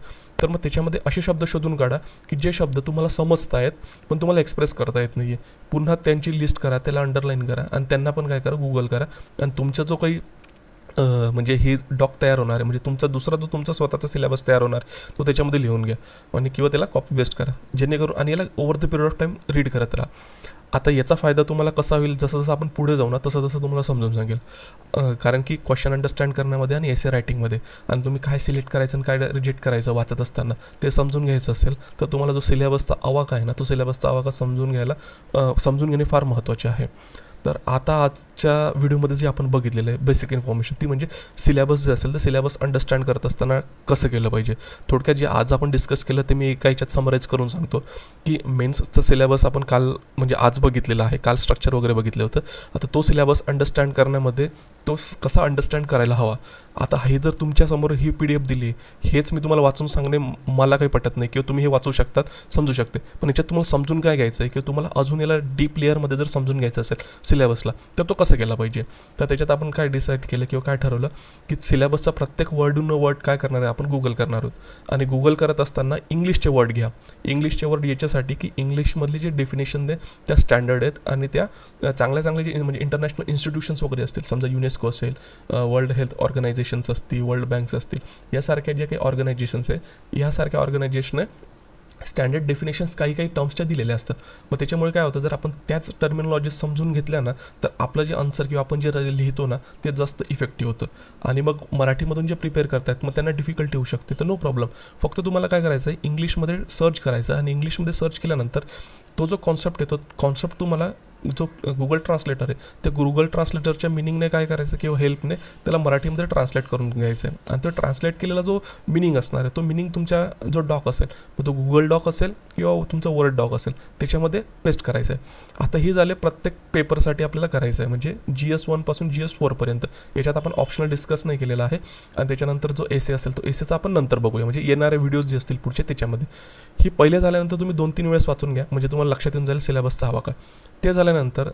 तर मग त्याच्यामध्ये असे शब्द शोधून काढा की जे शब्द तुम्हाला समजता आहेत पण तुम्हाला एक्सप्रेस करता येत नाही आहे. पुन्हा त्यांची लिस्ट करा, त्याला अंडरलाईन करा आणि त्यांना पण काय करा, गुगल करा. आणि तुमचा जो काही म्हणजे ही डॉक तयार होणार आहे, म्हणजे तुमचा स्वतःचा सिलेबस तयार होणार तो त्याच्यामध्ये लिहून घ्या आणि किंवा त्याला कॉपी पेस्ट करा, जेणेकरून आणि याला over the period of time read करत राहा. आता याचा फायदा तुम्हाला कसा होईल, जसं जसं आपण पुढे जाऊ ना तसं तसं तुम्हाला समजून सांगेल. कारण की क्वेश्चन अंडरस्टँड करण्यामध्ये आणि एसे रायटिंगमध्ये आणि तुम्ही काय सिलेक्ट करायचं आणि काय रिजेक्ट करायचं वाचत असताना ते समजून घ्यायचं असेल तर तुम्हाला जो सिलेबसचा आवाका आहे ना तो सिलेबसचा आवाका समजून घेणे फार महत्त्वाचे आहे. तर आता आजच्या व्हिडिओमध्ये जे आपण बघितलेलं आहे बेसिक इन्फॉर्मेशन ती म्हणजे सिलेबस जे असेल तर सिलेबस अंडरस्टँड करत असताना कसं केलं पाहिजे. थोडक्यात जे आज आपण डिस्कस केलं ते मी एका याच्यात समराईज करून सांगतो की मेन्सचं सिलेबस आपण काल म्हणजे आज बघितलेलं आहे, काल स्ट्रक्चर वगैरे बघितलं होतं. आता तो सिलेबस अंडरस्टँड करण्यामध्ये तो कसा अंडरस्टँड करायला हवा. आता हे जर तुमच्यासमोर ही PDF दिली, हेच मी तुम्हाला वाचून सांगणे मला काही पटत नाही किंवा तुम्ही हे वाचू शकतात, समजू शकते, पण याच्यात तुम्हाला समजून काय घ्यायचं आहे किंवा तुम्हाला अजून याला डीप लेअरमध्ये जर समजून घ्यायचं असेल सिलेबसला तर तो कसं केला पाहिजे. तर त्याच्यात आपण काय डिसाईड केलं किंवा काय ठरवलं की सिलेबसचा प्रत्येक वर्ड काय करणार आहे आपण गुगल करणार आहोत आणि गुगल करत असताना इंग्लिशचे वर्ड घ्या. इंग्लिशचे वर्ड याच्यासाठी की इंग्लिशमधले जे डेफिनेशन दे त्या स्टँडर्ड आहेत आणि त्या चांगल्या जे म्हणजे इंटरनॅशनल इन्स्टिट्यूशन्स वगैरे असतील, समजा युनेस्को असेल, वर्ल्ड हेल्थ ऑर्गनायझेशन्स असतील, वर्ल्ड बँक्स असतील, यासारख्या जे काही ऑर्गनायझेशन्स आहे यासारख्या ऑर्गनायझेशने स्टँडर्ड डेफिनेशन्स काही टर्म्सच्या दिलेल्या असतात. मग त्याच्यामुळे काय होतं, जर आपण त्याच टर्मिनॉलॉजी समजून घेतल्या ना तर आपलं जे आन्सर किंवा आपण जे लिहितो ना ते जास्त इफेक्टिव्ह होतं. आणि मग मराठीमधून जे प्रिपेअर करतात मग त्यांना डिफिकल्टी होऊ शकते, तर नो प्रॉब्लेम. फक्त तुम्हाला काय करायचं आहे, इंग्लिशमध्ये सर्च करायचं आणि इंग्लिशमध्ये सर्च केल्यानंतर तो जो कॉन्सेप्ट येतो कॉन्सेप्ट तुम्हाला जो गुगल ट्रान्सलेटर आहे ते गुगल ट्रान्सलेटरच्या मिनिंगने काय करायचं किंवा हेल्पने त्याला मराठीमध्ये ट्रान्सलेट करून घ्यायचं आहे. आणि तो ट्रान्सलेट केलेला जो मिनिंग असणार आहे तो मिनिंग तुमच्या जो डॉक असेल मग तो गुगल डॉक असेल किंवा तुमचा वर्ड डॉक असेल त्याच्यामध्ये पेस्ट करायचं आहे. आता ही झाले प्रत्येक पेपरसाठी आपल्याला करायचं आहे, म्हणजे GS1 पासून GS4 पर्यंत. याच्यात आपण ऑप्शनल डिस्कस नाही केलेला आहे. आणि त्याच्यानंतर जो एसे असेल तो एसेचा आपण नंतर बघूया, म्हणजे येणारे व्हिडिओज जे असतील पुढचे त्याच्यामध्ये. ही पहिले झाल्यानंतर तुम्ही 2-3 वेळेस वाचून घ्या, म्हणजे तुम्हाला लक्षात येऊन जाईल सिलेबसचा हवा का. ते झाल्यानंतर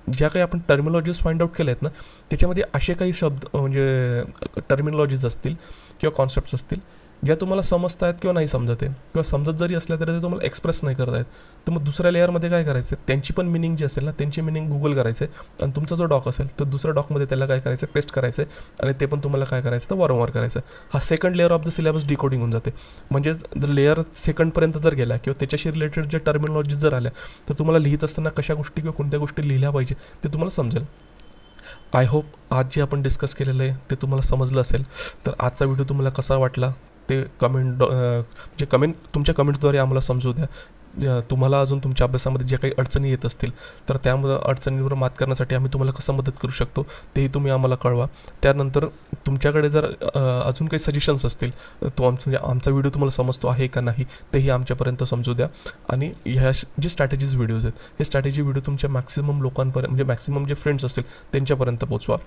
ज्या काही आपण टर्मिनॉलॉजीज फाइंड आउट केल्या आहेत ना त्याच्यामध्ये असे काही शब्द म्हणजे टर्मिनॉलॉजीज असतील किंवा कॉन्सेप्ट्स असतील ज्या तुम्हाला समजत आहेत किंवा नाही समजत आहे, किंवा समजत जरी असल्या तरी ते तुम्हाला एक्सप्रेस नाही करत आहेत. तर मग दुसऱ्या लेअरमध्ये काय करायचं आहे, त्यांची पण मिनिंग जी असेल ना त्यांची मिनिंग गुगल करायचं आहे आणि तुमचा जो डॉक असेल तर दुसऱ्या डॉकमध्ये त्याला काय करायचं पेस्ट करायचं आहे आणि ते पण तुम्हाला काय करायचं तर वारंवार करायचं. हा second layer of the syllabus decoding होऊन जाते. म्हणजे जर लेअर सेकंडपर्यंत जर गेला किंवा त्याच्याशी रिलेटेड जे टर्मिनॉलॉजीज जर आल्या तर तुम्हाला लिहित असताना कशा गोष्टी किंवा कोणत्या गोष्टी लिहिल्या पाहिजे ते तुम्हाला समजेल. आय होप आज जे आपण डिस्कस केलेलं आहे ते तुम्हाला समजलं असेल. तर आजचा व्हिडिओ तुम्हाला कसा वाटला ते तुमच्या कमेंट्सद्वारे आम्हाला समजू द्या. तुम्हाला अजून तुमच्या अभ्यासामध्ये ज्या काही अडचणी येत असतील तर त्यामध्ये अडचणींवर मात करण्यासाठी आम्ही तुम्हाला कसं मदत करू शकतो तेही तुम्ही आम्हाला कळवा. त्यानंतर तुमच्याकडे जर अजून काही सजेशन्स असतील म्हणजे आमचा व्हिडिओ तुम्हाला समजतो आहे का नाही तेही आमच्यापर्यंत समजू द्या. आणि ह्या जे स्ट्रॅटेजीज व्हिडिओज आहेत हे स्ट्रॅटेजी व्हिडिओ तुमच्या मॅक्सिमम लोकांपर्यंत म्हणजे मॅक्सिमम जे फ्रेंड्स असतील त्यांच्यापर्यंत पोचवा.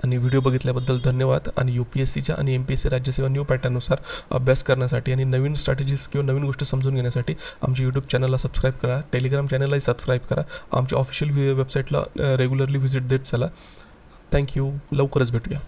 आणि व्हिडिओ बघितल्याबद्दल धन्यवाद. आणि UPSCच्या आणि MPSC राज्यसेवा न्यू पॅटर्ननुसार अभ्यास करण्यासाठी आणि नवीन स्ट्रॅटेजीज किंवा नवीन गोष्टी समजून घेण्यासाठी आमच्या यूट्यूब चॅनलला सबस्क्राईब करा, टेलिग्राम चॅनललाही सबस्क्राईब करा, आमच्या ऑफिशियल वेबसाईटला रेग्युलरली व्हिजिट देत चला. थँक्यू. लवकरच भेटूया.